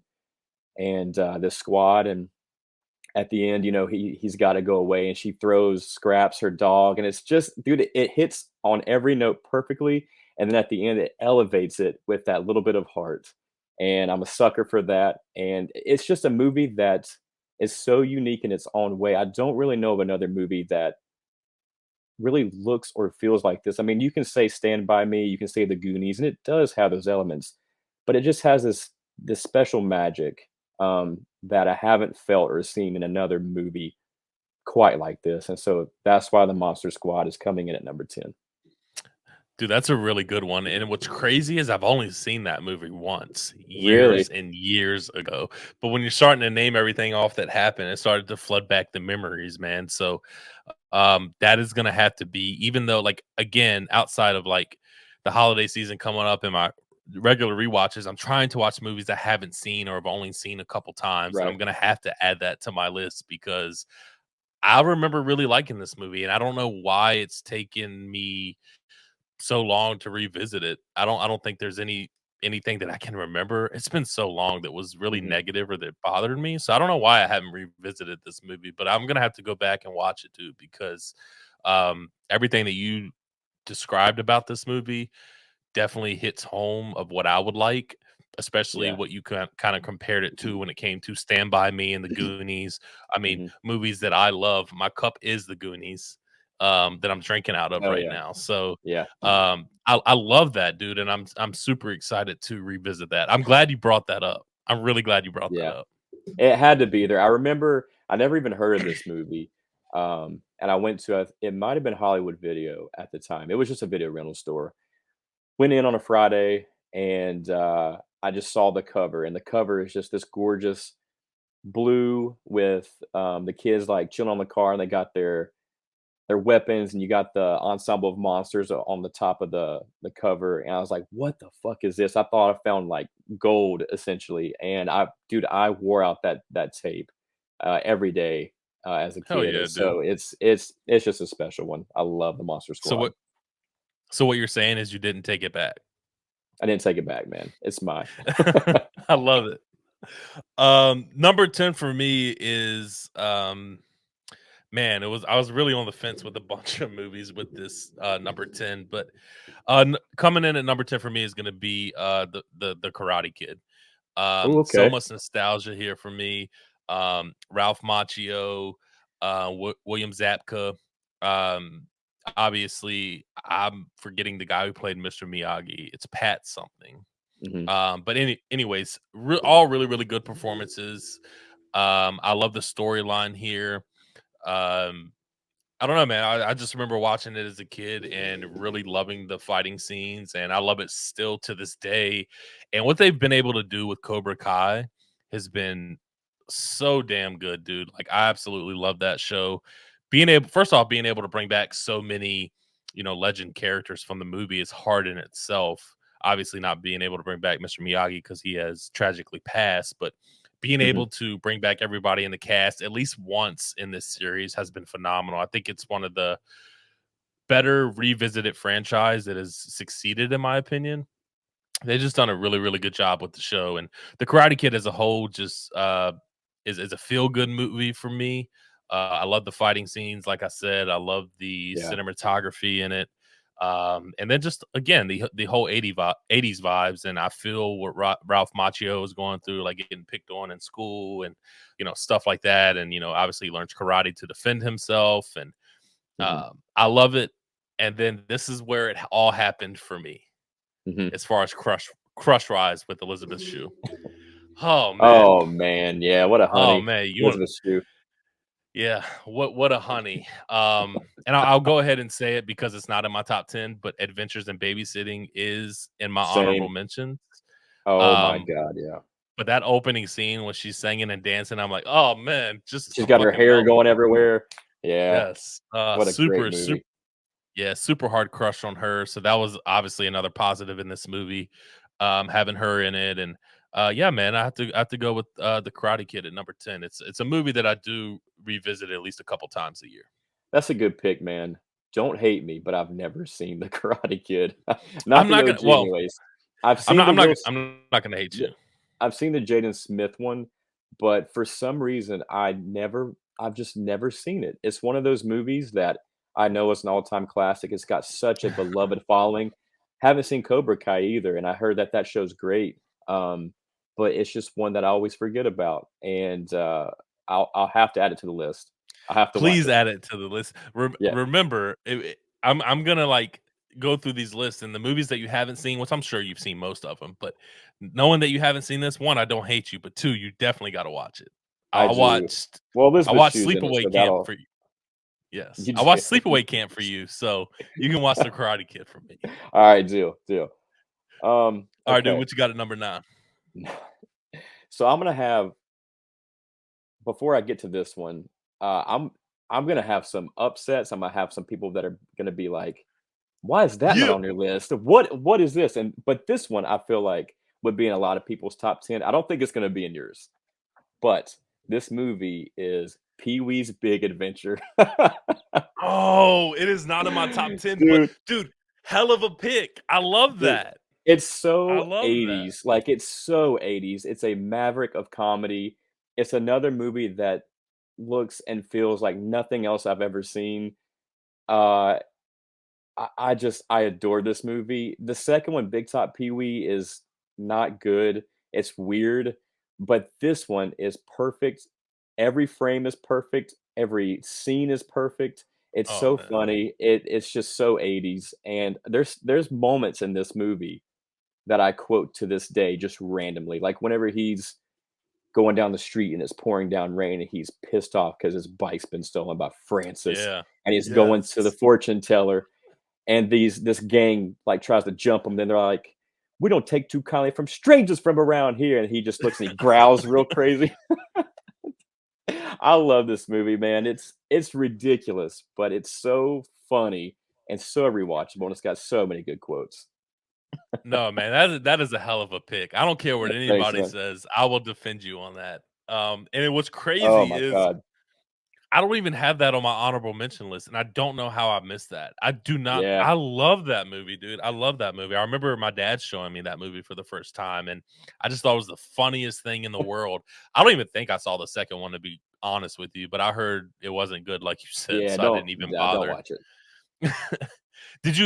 this squad. And at the end, you know, he's got to go away, and she throws Scraps, her dog, and it's just, dude, it hits on every note perfectly, and then at the end, it elevates it with that little bit of heart, and I'm a sucker for that, and it's just a movie that is so unique in its own way. I don't really know of another movie that really looks or feels like this. I mean, you can say Stand By Me, you can say The Goonies, and it does have those elements, but it just has this special magic that I haven't felt or seen in another movie quite like this. And so that's why the Monster Squad is coming in at number 10. Dude, that's a really good one. And what's crazy is I've only seen that movie once, Really? years and years ago. But when you're starting to name everything off that happened, it started to flood back the memories, man. So that is gonna have to be, even though, like, again, outside of like the holiday season coming up in my regular rewatches, I'm trying to watch movies I haven't seen or have only seen a couple times. And Right. I'm gonna have to add that to my list because I remember really liking this movie, and I don't know why it's taken me so long to revisit it. I don't think there's anything that I can remember. It's been so long that was really Mhm. negative or that bothered me. So I don't know why I haven't revisited this movie, but I'm gonna have to go back and watch it too because everything that you described about this movie definitely hits home of what I would like, especially Yeah. what you kind of compared it to when it came to Stand By Me and The Goonies. I mean, Mhm. movies that I love. My cup is The Goonies, that I'm drinking out of Oh, right yeah. now. So Yeah. I love that, dude, and I'm super excited to revisit that. I'm glad you brought that up. I'm really glad you brought that Yeah. up. It had to be there. I remember I never even heard of this movie. And I went to it might have been Hollywood Video at the time. It was just a video rental store. Went in on a Friday and I just saw the cover, and the cover is just this gorgeous blue with the kids like chilling on the car, and they got their weapons, and you got the ensemble of monsters on the top of the cover. And I was like, what the fuck is this? I thought I found like gold essentially. And dude, I wore out that tape every day as a Hell kid. yeah, And dude. so it's just a special one. I love the Monster So Squad. what So what you're saying is you didn't take it back. I didn't take it back, man. It's mine. I love it. Number 10 for me is man, I was really on the fence with a bunch of movies with this number 10, but coming in at number 10 for me is going to be the Karate Kid. Oh, So okay. much nostalgia here for me. Ralph Macchio, William Zabka. Um, Obviously, I'm forgetting the guy who played Mr. Miyagi. It's Pat something. Hmm. But anyways, all really really good performances. I love the storyline here. Um, I don't know, man. I just remember watching it as a kid and really loving the fighting scenes, and I love it still to this day. And what they've been able to do with Cobra Kai has been so damn good, dude. Like I absolutely love that show. First off, being able to bring back so many, legend characters from the movie is hard in itself. Obviously, not being able to bring back Mr. Miyagi because he has tragically passed, but being Hmm. able to bring back everybody in the cast at least once in this series has been phenomenal. I think it's one of the better revisited franchise that has succeeded, in my opinion. They just done a really, really good job with the show, and the Karate Kid as a whole just is a feel good movie for me. I love the fighting scenes, like I said. I love the Yeah. cinematography in it, and then just again the whole 80s vibes. And I feel what Ralph Macchio is going through, like getting picked on in school, and stuff like that. And obviously he learns karate to defend himself, and Hmm. I love it. And then this is where it all happened for me Hmm. as far as Crush Rise with Elizabeth Shue. Oh man. Oh man, yeah. What a Oh honey, man, you want Elizabeth Shue. yeah, what a honey. And I'll go ahead and say it because it's not in my top 10, but Adventures in Babysitting is in my honorable Same. mentions. Oh my Um, god, yeah. but that opening scene when she's singing and dancing, I'm like, "Oh man, just She's a got her fucking hair melt." going everywhere. Yeah. Yes. What a great Super movie. yeah, super hard crush on her. So that was obviously another positive in this movie, having her in it. And yeah, man, I have to go with the Karate Kid at number 10. It's a movie that I do revisit at least a couple times a year. That's a good pick, man. Don't hate me, but I've never seen The Karate Kid. Not I'm the not gonna OG well, anyways. I've seen the Will S I'm not gonna hate the you. I've seen the Jaden Smith one, but for some reason, I've just never seen it. It's one of those movies that I know it's an all-time classic. It's got such a beloved following. Haven't seen Cobra Kai either, and I heard that that show's great. Um, but it's just one that I always forget about, and, I'll have to add it to the list. I have to watch Please it. add it to the list. Yeah, Remember, I'm gonna like go through these lists and the movies that you haven't seen, which I'm sure you've seen most of them, but knowing that you haven't seen this one, I don't hate you, but two, you definitely got to watch it. I I do. watched Well, I Elizabeth watched Shue's in it, so Sleepaway Camp that'll for you. Yes, you I watched do. Sleepaway Camp for you, so you can watch the Karate Kid for me. Alright, deal, deal. All right, dude, Okay. what you got at number 9? So I'm gonna have before I get to this one, I'm gonna have some upsets. I'm gonna have some people that are gonna be like, "Why is that not Yeah. on your list? What is this?" And but this one I feel like would be in a lot of people's top 10. I don't think it's gonna be in yours, but this movie is Pee-wee's Big Adventure. Oh, it is not in my top 10, but Dude, dude, hell of a pick. I love dude, that. it's I so love that. 80s, like, it's so 80s. It's a maverick of comedy. It's another movie that looks and feels like nothing else I've ever seen. Uh, I adore this movie. The second one, Big Top Pee-wee, is not good. It's weird, but this one is perfect. Every frame is perfect. Every scene is perfect. It's Oh so man. funny. It's just so 80s, and there's moments in this movie that I quote to this day just randomly. Like whenever he's going down the street and it's pouring down rain and he's pissed off because his bike's been stolen by Francis Yeah. and he's going to the Yes. fortune teller and this gang like tries to jump him. Then they're like, "We don't take too kindly from strangers from around here." And he just looks and he growls real crazy. I love this movie, man. It's ridiculous, but it's so funny and so rewatchable. And it's got so many good quotes. No, man, that is a hell of a pick. I don't care what Thanks, anybody man. says. I will defend you on that. And what's Oh crazy my is god. I don't even have that on my honorable mention list, and I don't know how I missed that. I do not. Yeah. I love that movie, dude. I love that movie. I remember my dad showing me that movie for the first time, and I just thought it was the funniest thing in the world. I don't even think I saw the second one, to be honest with you, but I heard it wasn't good, like you said, Yeah, so I didn't even don't bother. watch it. Did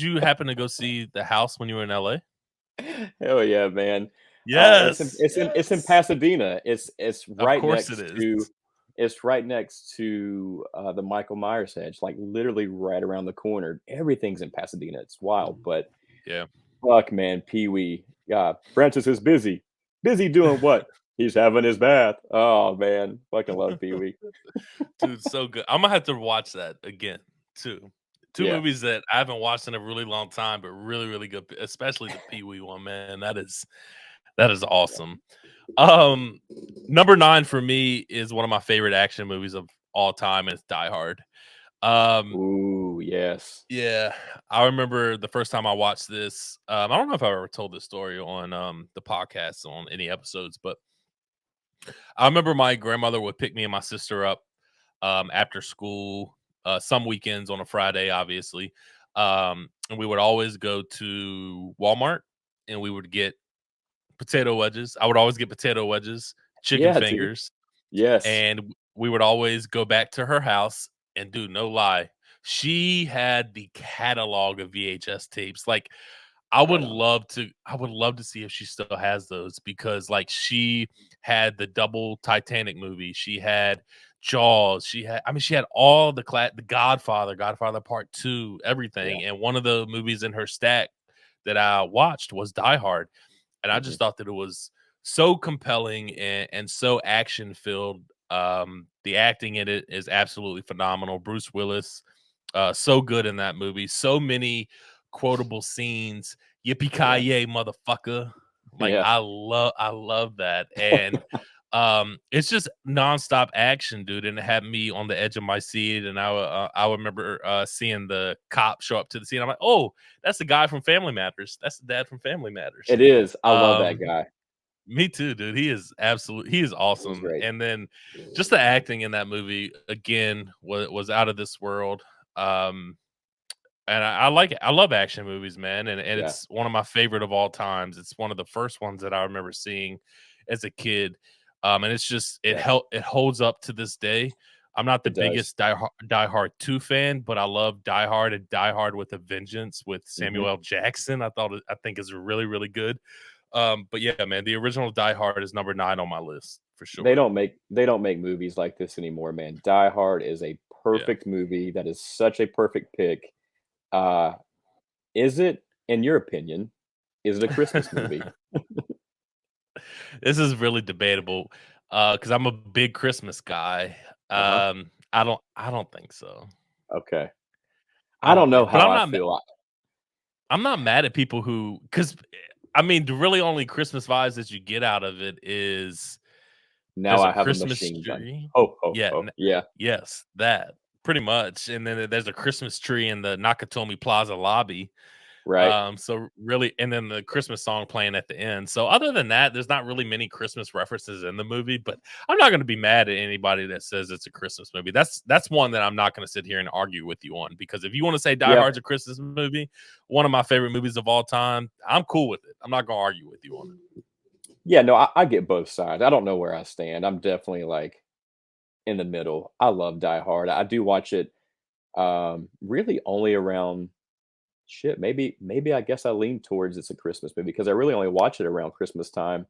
you happen to go see The House when you were in LA? Hell yeah, man. Yes, It's in yes. Pasadena. Of course it is. It's right next to the Michael Myers hedge, like literally right around the corner. Everything's in Pasadena. It's wild, but Yeah. fuck, man, Pee Wee. Francis is busy. Busy doing what? He's having his bath. Oh man, fucking love Pee Wee. Dude, so good. I'm gonna have to watch that again too. Two Yeah, movies that I haven't watched in a really long time, but really, really good. Especially the Pee Wee one, man. That is awesome. Um, Number 9 for me is one of my favorite action movies of all time, and it's Die Hard. Um, ooh, yes. yeah, I remember the first time I watched this. I don't know if I ever told this story on the podcast on any episodes, but I remember my grandmother would pick me and my sister up after school, some weekends on a Friday, obviously. And we would always go to Walmart and we would get potato wedges. I would always get potato wedges, chicken Yeah, dude. fingers, Yes. and we would always go back to her house. And dude, no lie, she had the catalog of VHS tapes. Like, Right on. I would love to see if she still has those because like she had the double Titanic movie, she had Jaws, she had all the Godfather, Godfather Part 2, Yeah. everything. And one of the movies in her stack that I watched was Die Hard. And I Mhm. just thought that it was so compelling and so action filled. The acting in it is absolutely phenomenal. Bruce Willis, so good in that movie. So many quotable scenes. Yippee Yeah. ki yay, motherfucker! Like Yeah. I love that, and it's just nonstop action, dude. And it had me on the edge of my seat. And I remember seeing the cop show up to the scene. I'm like, oh, that's the guy from Family Matters. That's the dad from Family Matters. It is. I love that Um, guy. Me too, dude. He is It was awesome. great. And then just the acting in that movie again was out of this world. Um, and I like it. I love action movies, man, and Yeah, it's one of my favorite of all times. It's one of the first ones that I remember seeing as a kid, and it's just yeah. it holds up to this day. I'm not the It does. biggest Die Hard 2 fan, but I love Die Hard and Die Hard with a Vengeance with Mhm. Samuel L. Jackson. I think is really really good. But yeah, man, the original Die Hard is number 9 on my list for sure. They don't make movies like this anymore, man. Die Hard is a Yeah. perfect movie. That is such a perfect pick. Uh, is it, in your opinion, is it a Christmas movie? This is really debatable, because I'm a big Christmas guy. Uh-huh. I don't think so. Okay. I I don't don't know think but how I feel. I'm not mad at people who, because I mean, the really only Christmas vibes that you get out of it is Now there's a I have a Christmas machine gun. tree. Ho, ho, Yeah, ho. Yeah, yes, that, pretty much, and then there's a Christmas tree in the Nakatomi Plaza lobby. right. So really, and then the Christmas song playing at the end. So other than that, there's not really many Christmas references in the movie, but I'm not going to be mad at anybody that says it's a Christmas movie. That's one that I'm not going to sit here and argue with you on, because if you want to say Die Yeah. Hard's a Christmas movie, one of my favorite movies of all time, I'm cool with it. I'm not going to argue with you on it. Yeah, no, I get both sides. I don't know where I stand. I'm definitely, like, in the middle. I love Die Hard. I do watch it, really only around shit, maybe I guess I lean towards it's a Christmas movie because I really only watch it around Christmas time.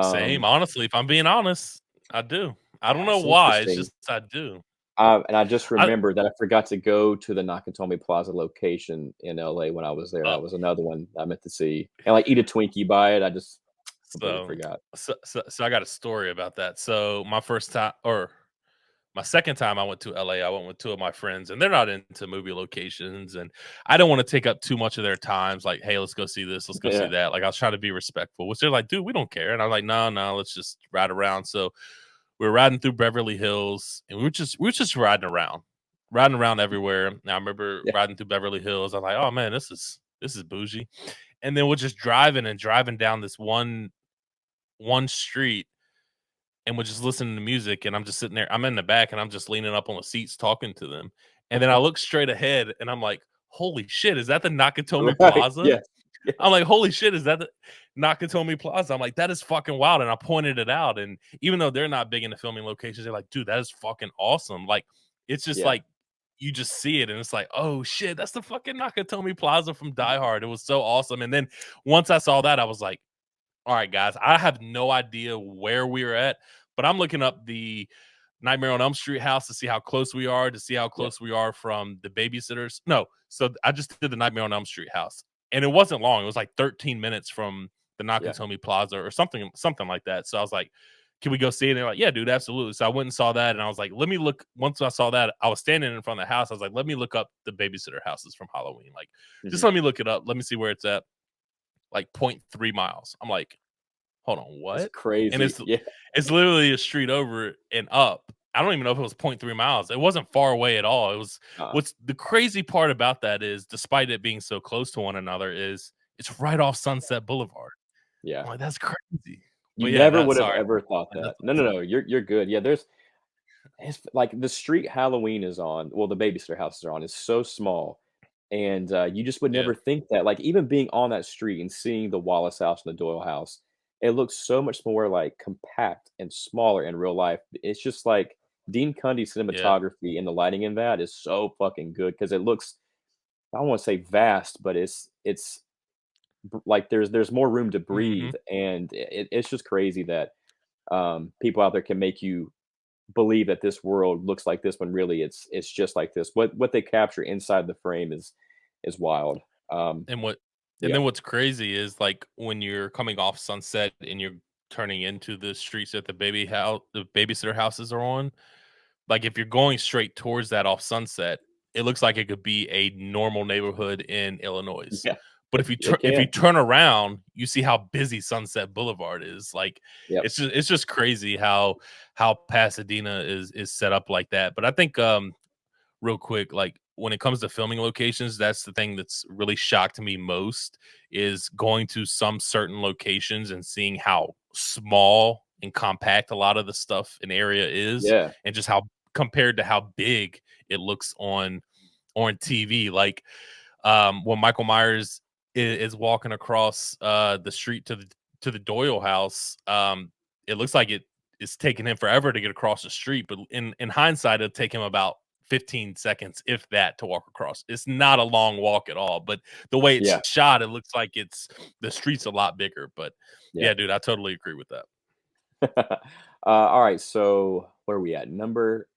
Same, Um, honestly, if I'm being honest, I do. I don't know it's why. It's interesting. just I do. And I just I remember that I forgot to go to the Nakatomi Plaza location in LA when I was there. uh, That was another one I meant to see and, like, eat a Twinkie by it. I just completely so forgot. so I got a story about that. So my first time, or my second time I went to LA, I went with two of my friends, and they're not into movie locations, and I don't want to take up too much of their times. Like, hey, let's go see this, let's go see Yeah. that. Like, I was trying to be respectful, which they're like, dude, we don't care. And I'm like, no, no, let's just ride around. So we were riding through Beverly Hills, and we were just riding around everywhere. Now I remember Yeah. riding through Beverly Hills. I'm like, oh man, this is bougie. And then we're just driving down this one street, and we're just listening to music, and I'm just sitting there. I'm in the back, and I'm just leaning up on the seats talking to them. And then I look straight ahead, and I'm like, "Holy shit, is that the Nakatomi Right. Plaza?" Yes. Yes. I'm like, "Holy shit, is that the Nakatomi Plaza?" I'm like, "That is fucking wild," and I pointed it out, and even though they're not big into filming locations, they're like, "Dude, that is fucking awesome." Like, it's just Yeah. like you just see it, and it's like, "Oh shit, that's the fucking Nakatomi Plaza from Die Hard." It was so awesome. And then once I saw that, I was like, "All right, guys, I have no idea where we're at, but I'm looking up the Nightmare on Elm Street house to see how close we are, to see how Yeah. close we are from the babysitters." No, so I just did the Nightmare on Elm Street house, and it wasn't long. It was like 13 minutes from the Yeah. Nakatomi Plaza or something like that. So I was like, "Can we go see it?" And they're like, "Yeah, dude, absolutely." So I went and saw that, and I was like, "Let me look." Once I saw that, I was standing in front of the house. I was like, "Let me look up the babysitter houses from Halloween. Like, just Mhm. let me look it up. Let me see where it's at." Like 0.3 miles. I'm like, "Hold on, That's what?" And crazy. Yeah. it's literally a street over and up. I don't even know if it was 0.3 miles. It wasn't far away at all. It was Uh, what's the crazy part about that is despite it being so close to one another is it's right off Sunset Boulevard. yeah. I'm like, "That's crazy." You But yeah, never that's would have sorry. ever thought Enough that. of No, this. no, no. You're good. Yeah, it's like the street Halloween is on. Well, the babysitter houses are on. Is so small, and you just would Yeah. never think that. Like even being on that street and seeing the Wallace house and the Doyle house, it looks so much more like compact and smaller in real life. It's just like Dean Cundy's Yeah. cinematography and the lighting in that is so fucking good because it looks. I don't want to say vast, but like there's more room to Mhm. breathe, and it's just crazy that people out there can make you believe that this world looks like this when really it's just like this. What they capture inside the frame is wild. And what and Yeah, then what's crazy is, like, when you're coming off Sunset and you're turning into the streets that the babysitter houses are on, like, if you're going straight towards that off Sunset, it looks like it could be a normal neighborhood in Illinois. yeah, But it if you can. turn around, you see how busy Sunset Boulevard is. Like, Yep. it's just crazy how Pasadena is set up like that. But I think, real quick, like, when it comes to filming locations, that's the thing that's really shocked me most is going to some certain locations and seeing how small and compact a lot of the stuff in area is, Yeah. and just how compared to how big it looks on TV. Like, when Michael Myers is walking across the street to the Doyle house, it looks like it's taking him forever to get across the street, but in hindsight, it'll take him about 15 seconds, if that, to walk across. It's not a long walk at all, but the way it's Yeah. shot, it looks like it's the street's a lot bigger. But Yeah. yeah, dude, I totally agree with that. All right. So where are we at? Number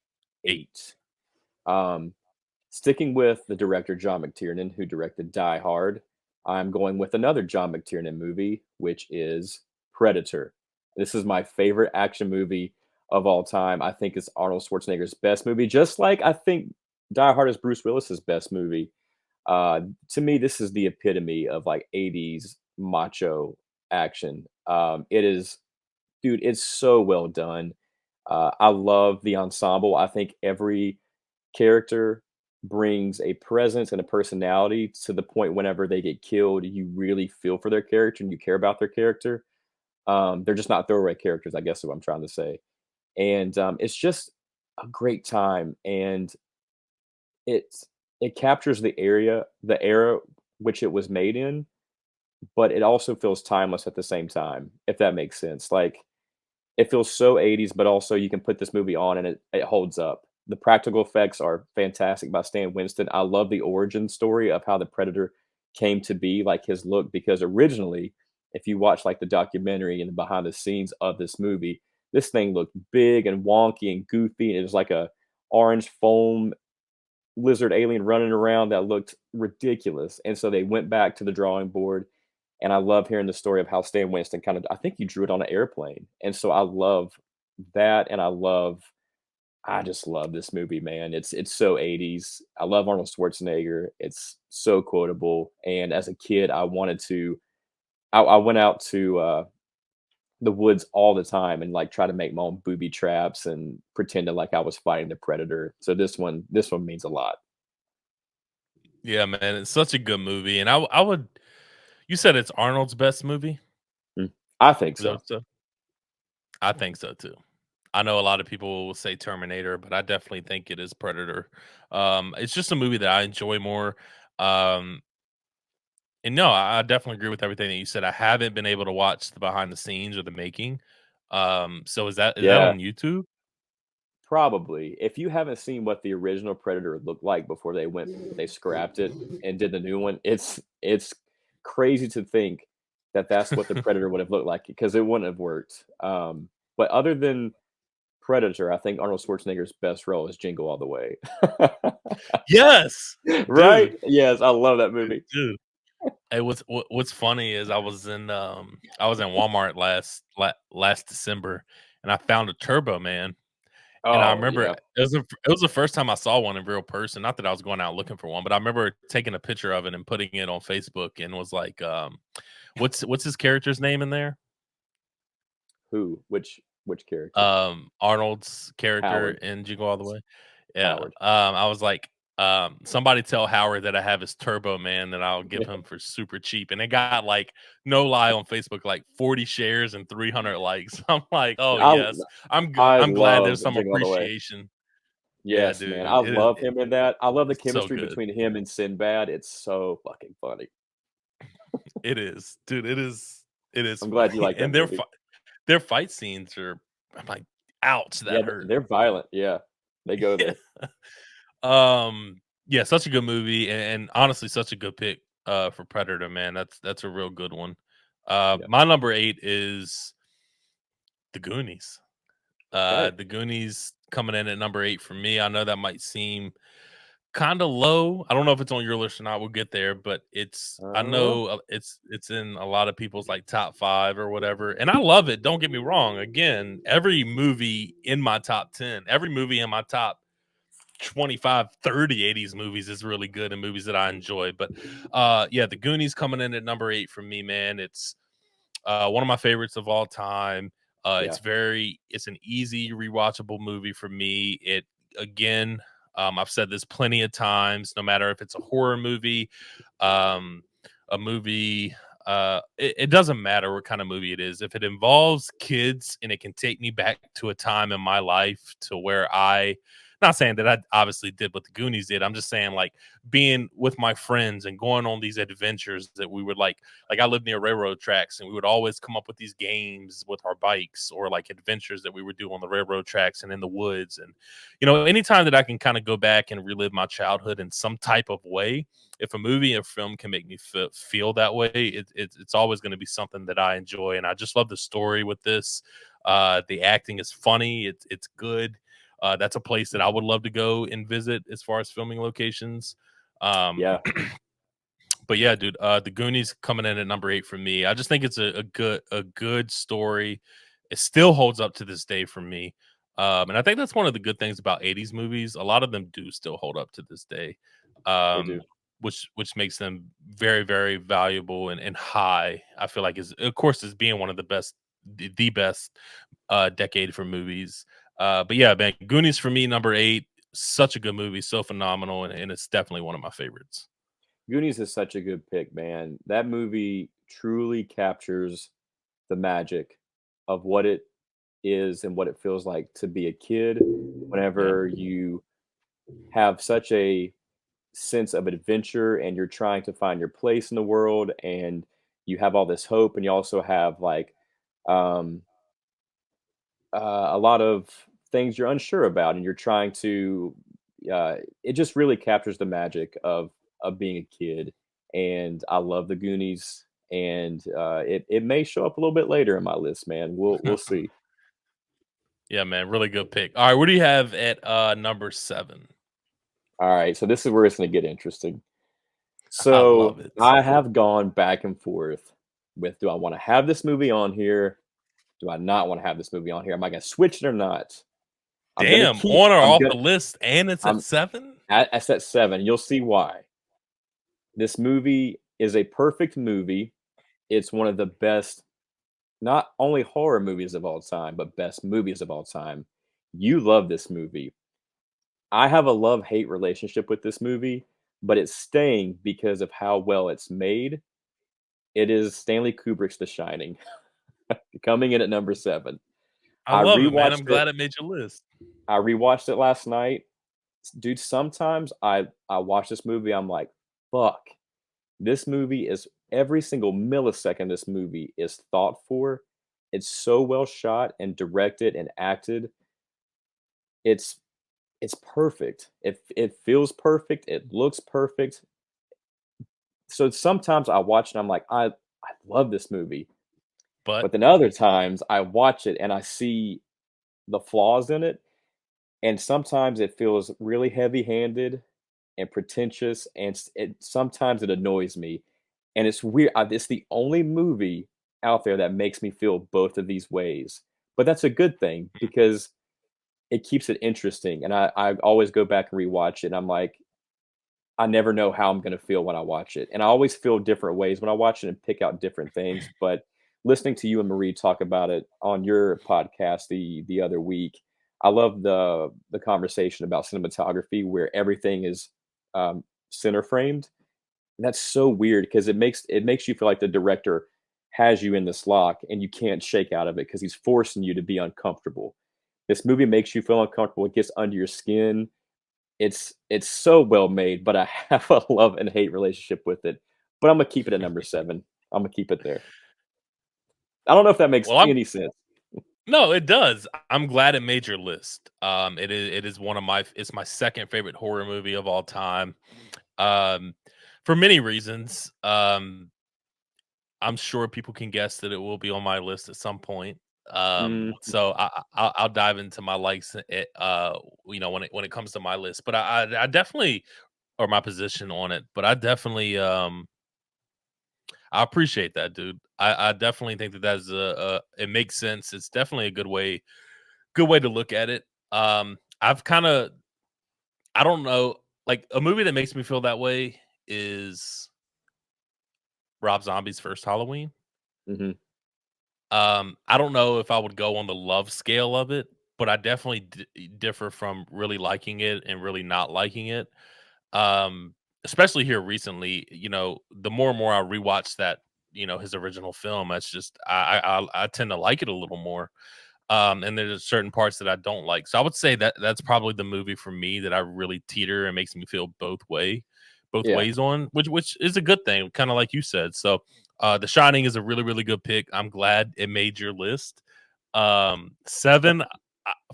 8. 8. Um, Sticking with the director John McTiernan, who directed Die Hard, I'm going with another John McTiernan movie, which is Predator. This is my favorite action movie of all time. I think it's Arnold Schwarzenegger's best movie, just like I think Die Hard is Bruce Willis's best movie. To me, this is the epitome of like 80s macho action. It is, dude, it's so well done. I love the ensemble. I think every character brings a presence and a personality to the point whenever they get killed, you really feel for their character and you care about their character. They're just not throwaway characters, I guess is what I'm trying to say. And it's just a great time, and it's it captures the era which it was made in, but it also feels timeless at the same time, if that makes sense. Like it feels so 80s, but also you can put this movie on and it holds up. The practical effects are fantastic by Stan Winston. I love the origin story of how the Predator came to be, like his look, because originally, if you watch like the documentary and the behind the scenes of this movie, this thing looked big and wonky and goofy. And it was like a orange foam lizard alien running around that looked ridiculous. And so they went back to the drawing board, and I love hearing the story of how Stan Winston kind of I think he drew it on an airplane. And so I love that, and I just love this movie, man. It's so 80s. I love Arnold Schwarzenegger. It's so quotable. And as a kid, I went out to the woods all the time and like try to make my own booby traps and pretending like I was fighting the predator. So this one means a lot. Yeah, man, it's such a good movie, and I would you said it's Arnold's best movie? Mm. I think Is that so. what you said? I think so too. I know a lot of people will say Terminator, but I definitely think it is Predator. It's just a movie that I enjoy more. Um, and no, I definitely agree with everything that you said. I haven't been able to watch the behind the scenes or the making. So is that Yeah, on YouTube? probably. If you haven't seen what the original Predator looked like before they scrapped it and did the new one, it's crazy to think that that's what the Predator would have looked like because it wouldn't have worked. But other than Predator, I think Arnold Schwarzenegger's best role is Jingle All the Way. Yes, Right? dude, Yes, I love that movie. dude. Hey, what's funny is I was in Walmart last December, and I found a Turbo Man. And I Oh, remember yeah. it was the first time I saw one in real person. Not that I was going out looking for one, but I remember taking a picture of it and putting it on Facebook and was like, what's his character's name in there? Who? Which character? Arnold's character Howard. in Jingle All the Way. Yeah. Howard. I was like, somebody tell Howard that I have his Turbo Man that I'll give Yeah. him for super cheap. And it got like no lie on Facebook, like 40 shares and 300 likes. I'm like, oh I yes, I I'm glad love there's some Jingle All the Way. appreciation. Yeah, Yes, man. dude, I love him in that. I love the it's so chemistry good. between him and Sinbad. It's so fucking funny. It is, dude. It is I'm glad you funny, like that and movie. their fight scenes are. I'm like, ouch, Yeah, that hurt. they're violent. Yeah, they go Yeah. there. Yeah, such a good movie, and honestly, such a good pick. For Predator, man, that's a real good one. Yeah. My number 8 is The Goonies. Okay. The Goonies coming in at number 8 for me. I know that might seem kinda low. I don't know if it's on your list or not, we'll get there, but I Uh, know, it's in a lot of people's, like, top 5 or whatever, and I love it, don't get me wrong. Again, every movie in my top 10, every movie in my top 25, 30 80s movies is really good and movies that I enjoy, but, yeah, The Goonies coming in at number 8 for me, man. It's one of my favorites of all time. yeah. It's an easy rewatchable movie for me. It again, I've said this plenty of times. No matter if it's a horror movie, um, a movie, it doesn't matter what kind of movie it is. If it involves kids and it can take me back to a time in my life to where not saying that I obviously did what the Goonies did. I'm just saying like being with my friends and going on these adventures that we would like I lived near railroad tracks and we would always come up with these games with our bikes or like adventures that we would do on the railroad tracks and in the woods. And, anytime that I can kind of go back and relive my childhood in some type of way, if a movie or film can make me feel that way, it's always going to be something that I enjoy. And I just love the story with this. The acting is funny. It's good. That's a place that I would love to go and visit as far as filming locations. Um, Yeah. but yeah, dude, the Goonies coming in at number 8 for me. I just think it's a good story. It still holds up to this day for me. And I think that's one of the good things about 80s movies. A lot of them do still hold up to this day. They do. Which makes them very, very valuable and high. I feel like is of course is being one of the best decade for movies. But yeah, man, Goonies for me, number 8, such a good movie, so phenomenal, and it's definitely one of my favorites. Goonies is such a good pick, man. That movie truly captures the magic of what it is and what it feels like to be a kid Yeah. whenever you have such a sense of adventure and you're trying to find your place in the world and you have all this hope and you also have like um, a lot of things you're unsure about and you're trying to it just really captures the magic of being a kid. And I love the Goonies, and it may show up a little bit later in my list, man. We'll see. Yeah, man, really good pick. All right, what do you have at number 7? All right, so this is where it's going to get interesting. I love So it. I have gone back and forth with, do I want to have this movie on here? Do I not want to have this movie on here? Am I going to switch it or not? I'm gonna Damn, keep. on or I'm off gonna. the list, and it's at I'm 7? at 7. You'll see why. This movie is a perfect movie. It's one of the best, not only horror movies of all time, but best movies of all time. You love this movie. I have a love hate relationship with this movie, but it's staying because of how well it's made. It is Stanley Kubrick's The Shining, coming in at number 7. I I love it, man. rewatched I'm it. glad it made your list. I rewatched it last night. Dude, sometimes I watch this movie, I'm like, "Fuck, this movie is every single millisecond this movie is thought for. It's so well shot and directed and acted. It's it's perfect. It feels perfect, it looks perfect. So sometimes I watch and I'm like, I love this movie." But But then other times I watch it and I see the flaws in it, and sometimes it feels really heavy-handed and pretentious, and sometimes it annoys me, and it's weird. It's the only movie out there that makes me feel both of these ways, but that's a good thing because it keeps it interesting, and I always go back and rewatch it, and I'm like, I never know how I'm gonna feel when I watch it, and I always feel different ways when I watch it and pick out different things, but listening to you and Marie talk about it on your podcast the other week, I love the conversation about cinematography where everything is, center framed, and that's so weird because it makes you feel like the director has you in this lock and you can't shake out of it because he's forcing you to be uncomfortable. This movie makes you feel uncomfortable, it gets under your skin, it's so well made, but I have a love and hate relationship with it. But Imma keep it at number 7. Imma keep it there. I don't know if that makes well, I'm any sense. no, it does. I'm glad it made your list. It is one of my it's my second favorite horror movie of all time. Um, for many reasons. I'm sure people can guess that it will be on my list at some point. Mm, So I'll dive into my likes, when it comes to my list. But I definitely, or my position on it. But I definitely, I appreciate that, dude. I definitely think that that's it makes sense. It's definitely a good way to look at it. I've kind of, I don't know, like a movie that makes me feel that way is Rob Zombie's first Halloween. mhm, I don't know if I would go on the love scale of it, but I definitely differ from really liking it and really not liking it. Especially here recently, the more and more I rewatch that, his original film, that's just I tend to like it a little more. And there's certain parts that I don't like. So I would say that that's probably the movie for me that I really teeter and makes me feel both yeah. ways on, which is a good thing, kind of like you said. So The Shining is a really, really good pick. I'm glad it made your list. Seven.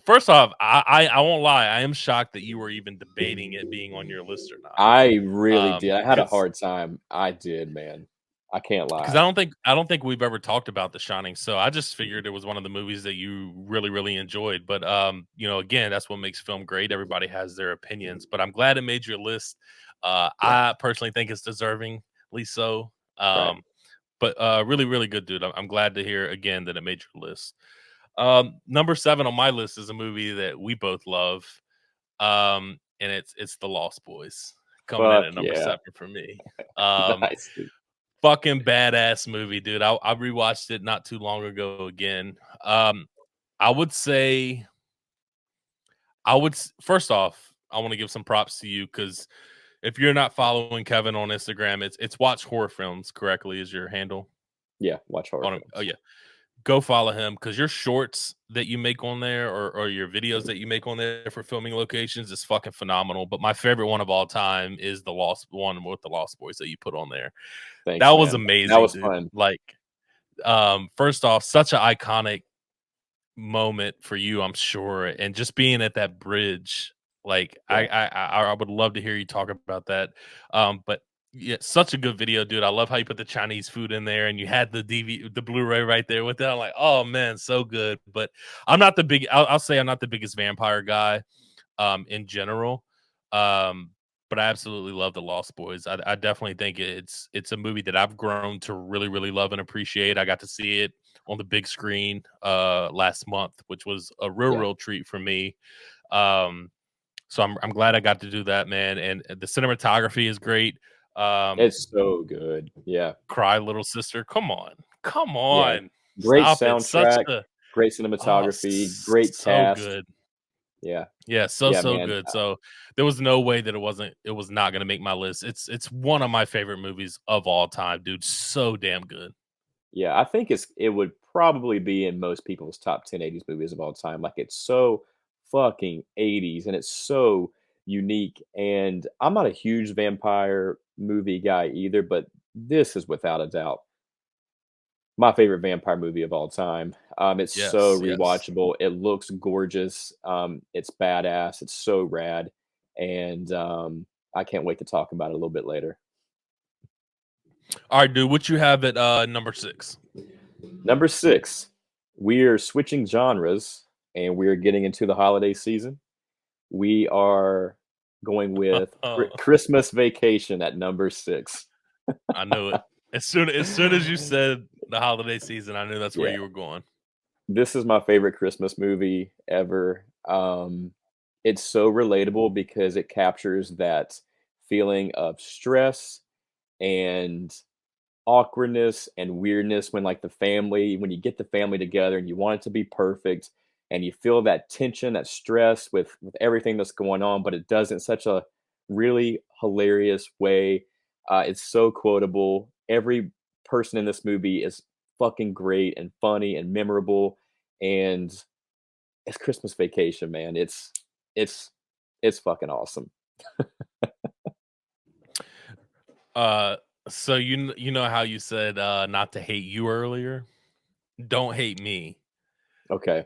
First off, I won't lie. I am shocked that you were even debating it being on your list or not. I really did. I had a Because hard time. I did, man. I can't Because lie. I don't think we've ever talked about The Shining, so I just figured it was one of the movies that you really, really enjoyed. But again, that's what makes film great. Everybody has their opinions, but I'm glad it made your list. Yeah, I personally think it's deservingly so. right. But really, really good, dude. I'm glad to hear again that it made your list. Number 7 on my list is a movie that we both love, and it's The Lost Boys, coming in Fuck at number yeah. 7 for me. Um, Nice, dude. Fucking badass movie, dude. I rewatched it not too long ago again. I would say first off, I want to give some props to you because if you're not following Kevin on Instagram, it's watch horror films correctly is your handle Yeah, watch horror on him. Oh films. yeah, go follow him because your shorts that you make on there or your videos that you make on there for filming locations is fucking phenomenal. But my favorite one of all time is the Lost one with the Lost Boys that you put on there. That Thanks, was man. That amazing, was dude. fun. Like, first off, such an iconic moment for you, I'm sure, and just being at that bridge, like Yeah. I would love to hear you talk about that. But yeah, such a good video, dude. I love how you put the Chinese food in there, and you had the Blu-ray right there with it. I'm like, oh man, so good. But I'll say I'm not the biggest vampire guy in general. Um, but I absolutely love The Lost Boys. I definitely think it's a movie that I've grown to really, really love and appreciate. I got to see it on the big screen last month, which was a real, Yeah. real treat for me. Um, so I'm glad I got to do that, man. And the cinematography is great. Um, It's so good. Yeah. Cry Little Sister. Come Yeah. on. Great Stop it. Such soundtrack, a great cinematography, great so cast. good. Yeah. Yeah, so, Yeah, so man. good. So, there was no way that it was not gonna make my list. It's one of my favorite movies of all time, dude. So damn good. Yeah, I think it would probably be in most people's top 10 80s movies of all time. Like, it's so fucking 80s and it's so unique. And I'm not a huge vampire movie guy either, but this is without a doubt my favorite vampire movie of all time. It's so Yes, yes. rewatchable. It looks gorgeous. It's badass. It's so rad. And I can't wait to talk about it a little bit later. All right, dude. What you have at number 6? Number six, we are switching genres and we're getting into the holiday season. We are going with Oh, Christmas Vacation at number six. I knew it. As soon as you said the holiday season, I knew that's where Yeah, you were going. this is my favorite Christmas movie ever. It's so relatable because it captures that feeling of stress and awkwardness and weirdness when like when you get the family together and you want it to be perfect and you feel that tension, that stress with everything that's going on, but it does it in such a really hilarious way. It's so quotable. Every person in this movie is fucking great and funny and memorable, and it's Christmas Vacation, man. It's it's fucking awesome. Uh, so you know how you said not to hate you earlier? Don't hate me. Okay,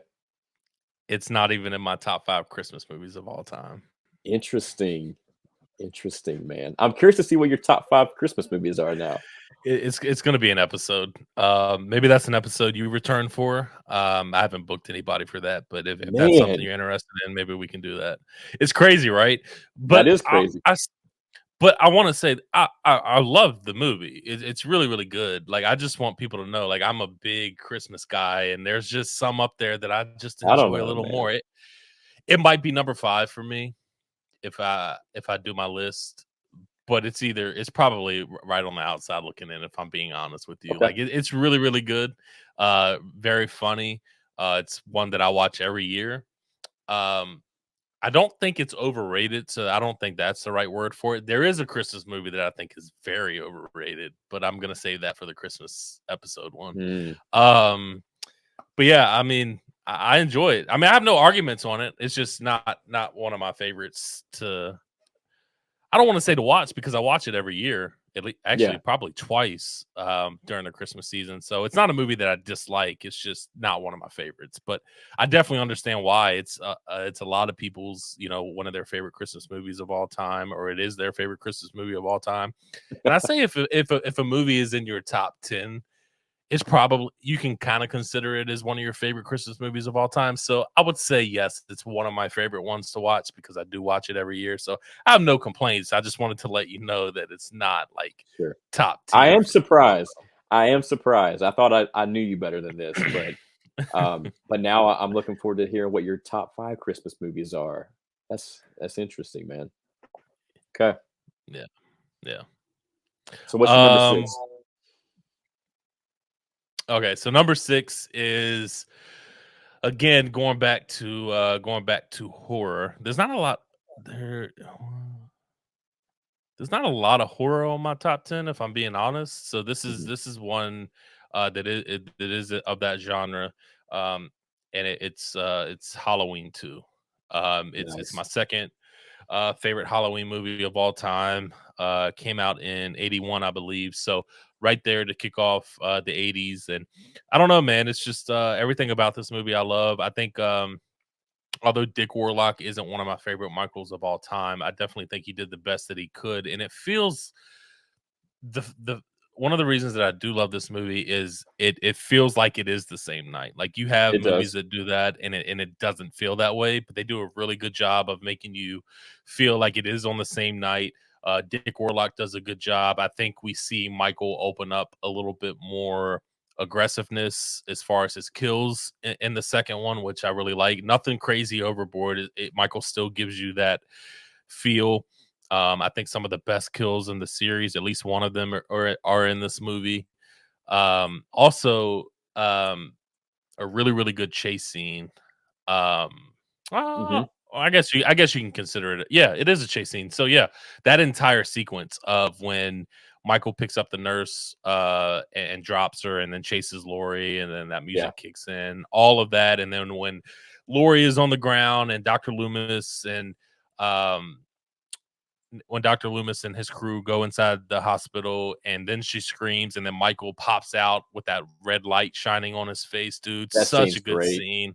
It's not even in my top 5 Christmas movies of all time. interesting. Interesting, man. I'm curious to see what your top 5 Christmas movies are now. It's going to be an episode. Maybe that's an episode you return for. I haven't booked anybody for that, but if that's something Man, you're interested in, maybe we can do that. It's crazy, right? that But is crazy. but I want to say I love the movie. It's really really good. Like I just want people to know, like I'm a big Christmas guy, and there's just some up there that I just I don't enjoy a know, little man. more. It might be number 5 for me if I do my list, but it's probably right on the outside looking in, if I'm being honest with you. Okay. Like it's really really good, very funny. It's one that I watch every year. Um, I don't think it's overrated, so I don't think that's the right word for it. There is a Christmas movie that I think is very overrated, but I'm gonna save that for the Christmas episode one. Mm, Um, but yeah, I mean, I enjoy it. I mean, I have no arguments on it. It's just not one of my favorites to. I don't want to say to watch because I watch it every year. Actually, yeah, probably twice during the Christmas season. So it's not a movie that I dislike. It's just not one of my favorites. But I definitely understand why it's a lot of people's one of their favorite Christmas movies of all time, or it is their favorite Christmas movie of all time. And I say if a movie is in your top 10, it's probably you can kind of consider it as one of your favorite Christmas movies of all time. So I would say yes, it's one of my favorite ones to watch because I do watch it every year. So I have no complaints. I just wanted to let you know that it's not like sure. top I tier am for me. surprised. I am surprised. I thought I knew you better than this, but now I'm looking forward to hearing what your top 5 Christmas movies are. That's interesting, man. Okay. Yeah, yeah. So what's your number Um. 6? Okay, so number 6 is again going back to horror. There's not a lot of horror on my top 10 if I'm being honest. So this is Mhm. this is one that is of that genre. Um and it's Halloween 2. It's my Nice. second favorite Halloween movie of all time. Came out in 81, I believe. So right there to kick off the 80s. And I don't know, man, it's just everything about this movie I love. I think although Dick Warlock isn't one of my favorite Michaels of all time, I definitely think he did the best that he could. And it feels the one of the reasons that I do love this movie is it feels like it is the same night. Like you have It movies does. that do that and it doesn't feel that way, but they do a really good job of making you feel like it is on the same night. Dick Warlock does a good job. I think we see Michael open up a little bit more aggressiveness as far as his kills in the second one, which I really like. Nothing crazy overboard. Michael still gives you that feel. I think some of the best kills in the series, at least one of them, are in this movie. Also, a really really good chase scene. Um, Mhm. I guess you can consider it. Yeah, it is a chase scene. So yeah, that entire sequence of when Michael picks up the nurse and drops her, and then chases Lori, and then that Yeah, music kicks in. All of that, and then when Lori is on the ground, and Dr. Loomis and um, when Dr. Loomis and his crew go inside the hospital, and then she screams, and then Michael pops out with that red light shining on his face, dude. that Such scene's a good great. scene.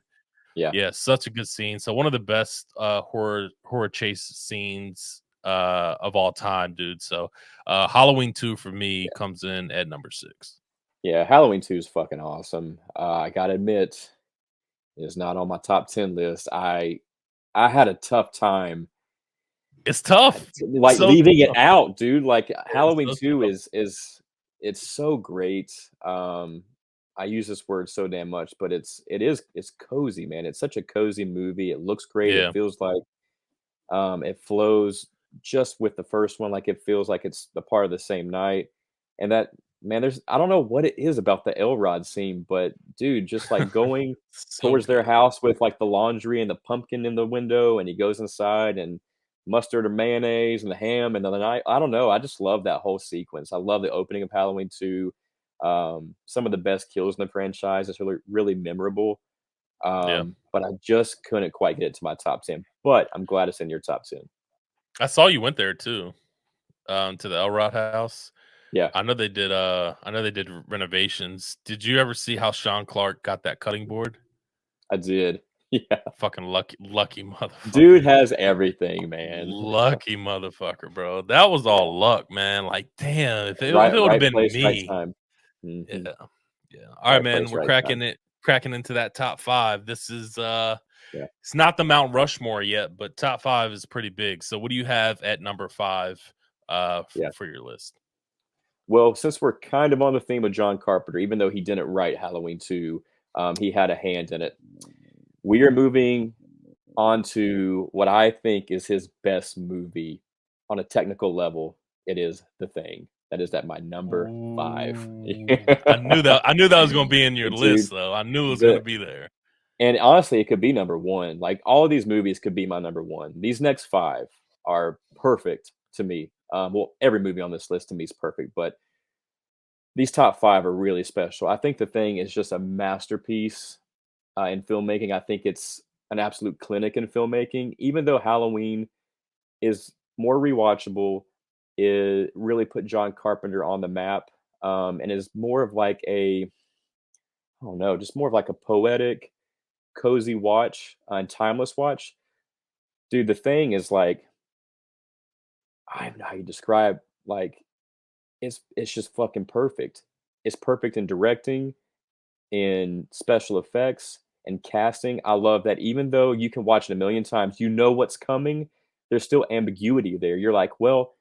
Yeah, Yeah, such a good scene. So one of the best horror chase scenes of all time, dude. So Halloween 2 for me yeah, comes in at number 6. yeah. Halloween 2 is fucking awesome. I gotta admit, it's not on my top 10 list. I had a tough time It's tough. It's like so leaving it tough. out, dude. Like It's Halloween so 2 tough. is it's so great. I use this word so damn much, but it's cozy, man. It's such a cozy movie. It looks great. It Yeah. feels like it flows just with the first one, like it feels like it's the part of the same night. And that man, there's I don't know what it is about the Elrod scene, but dude, just like going So towards their good. house with like the laundry and the pumpkin in the window, and he goes inside and mustard and mayonnaise and the ham and then I don't know. I just love that whole sequence. I love the opening of Halloween 2. Some of the best kills in the franchise. It's really memorable. Yeah. But I just couldn't quite get it to my top 10. But I'm glad it's in your top 10. I saw you went there too, to the Elrod house. Yeah, I know they did renovations. Did you ever see how Sean Clark got that cutting board? I did. Yeah. Fucking lucky motherfucker. Dude has everything, man. Lucky motherfucker, bro. That was Yeah. all luck, man. Like, damn, if Right it would have right been place, right me. time. Yeah. Mhm. Yeah. All right, Right man. place, We're right time. cracking into that top 5. This is Yeah, it's not the Mount Rushmore yet, but top 5 is pretty big. So what do you have at number 5 yeah. for your list? Well, since we're kind of on the theme of John Carpenter, even though he didn't write Halloween 2, he had a hand in it. We are moving on to what I think is his best movie on a technical level. It is The Thing. That is at my number 5. Ooh. I knew that was going to be in your Dude, list though. I knew it was going to the be there. and honestly, it could be number 1. Like, all of these movies could be my number 1. These next 5 are perfect to me. Well, every movie on this list to me is perfect, but these top 5 are really special. I think The Thing is just a masterpiece, in filmmaking. I think it's an absolute clinic in filmmaking. Even though Halloween is more rewatchable, it really put John Carpenter on the map, and is more of like I don't know, just more of like a poetic, cozy watch, and timeless watch. Dude, The Thing is like I don't know how you describe like it's just fucking perfect. It's perfect in directing, in special effects, and casting. I love that even though you can watch it a million times, you know what's coming. There's still ambiguity there. You're like, well,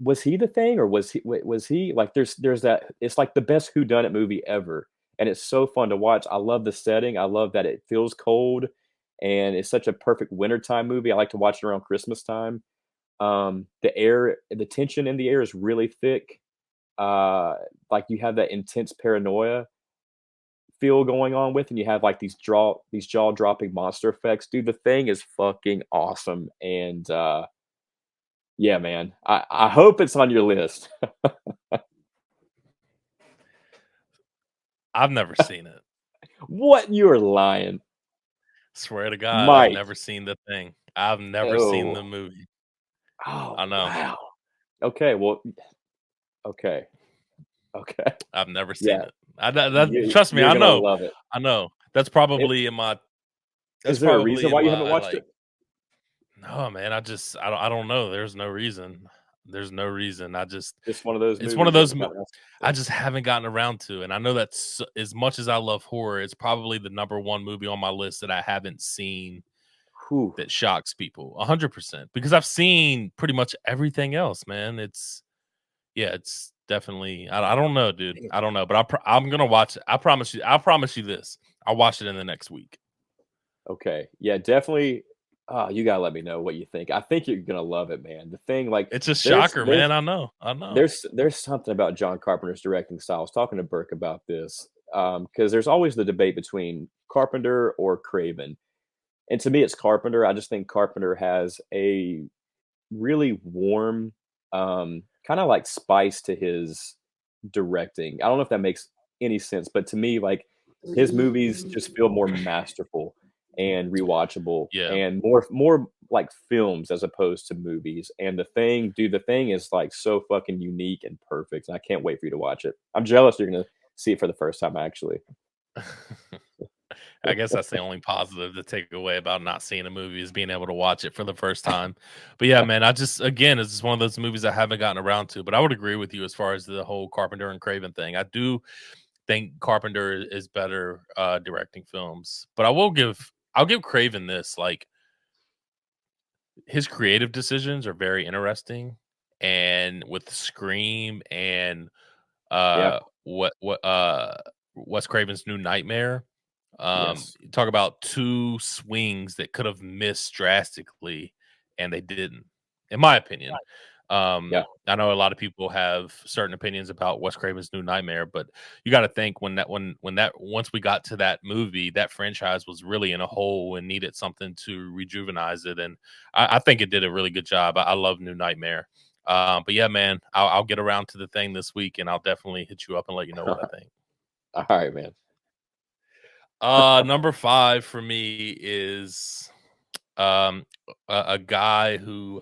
was he the thing or was he like? There's that. It's like the best Who Done It movie ever, and it's so fun to watch. I love the setting. I love that it feels cold, and it's such a perfect wintertime movie. I like to watch it around Christmas time. The tension in the air is really thick. Like you have that intense paranoia feel going on with, and you have like these jaw dropping monster effects. Dude, The Thing is fucking awesome, and yeah, man, I hope it's on your list. I've never seen it. What? You're lying, Swear to God, I've Mike? never seen the thing. I've never seen Oh, the movie. oh, I know. wow. Okay, well, okay, okay, I've never seen yeah, it. Trust me, you're I gonna know. love it. I know. It That's is there a probably reason in why you haven't my watched it? like no, man, I don't know. There's no reason. There's no reason. Just one of those It's one of movies that those you haven't watched. I Yeah. just haven't gotten around to, and I know that's as much as I love horror, it's probably the number 1 movie on my list that I haven't seen Whew. that shocks people 100% because I've seen pretty much everything else, man. It's definitely I don't know, dude. I don't know, but I'm gonna watch it. I promise you. I promise you this. I'll watch it in the next week. Okay. Yeah, definitely. You gotta let me know what you think. I think you're gonna love it, man. The thing, like, It's a there's shocker, there's man. I know. I know. there's something about John Carpenter's directing style. I was talking to Burke about this because there's always the debate between Carpenter or Craven, and to me, it's Carpenter. I just think Carpenter has a really warm, kind of like spice to his directing. I don't know if that makes any sense, but to me, like his movies just feel more masterful and rewatchable Yeah. and more like films as opposed to movies. And The Thing is like so fucking unique and perfect. And I can't wait for you to watch it. I'm jealous you're gonna see it for the first time actually. I guess that's the only positive to take away about not seeing a movie is being able to watch it for the first time. But yeah, man, again, it's just one of those movies I haven't gotten around to. But I would agree with you as far as the whole Carpenter and Craven thing. I do think Carpenter is better directing films, but I'll give Craven this. Like his creative decisions are very interesting, and with Scream and Yeah. Wes Craven's New Nightmare. Yes. Talk about two swings that could have missed drastically, and they didn't, in my opinion. Yeah. I know a lot of people have certain opinions about Wes Craven's New Nightmare, but you got to think when that once we got to that movie, that franchise was really in a hole and needed something to rejuvenize it, and I think it did a really good job. I love New Nightmare. But yeah, man, I'll get around to the thing this week, and I'll definitely hit you up and let you know what I think. All right, man. Number 5 for me is um a guy who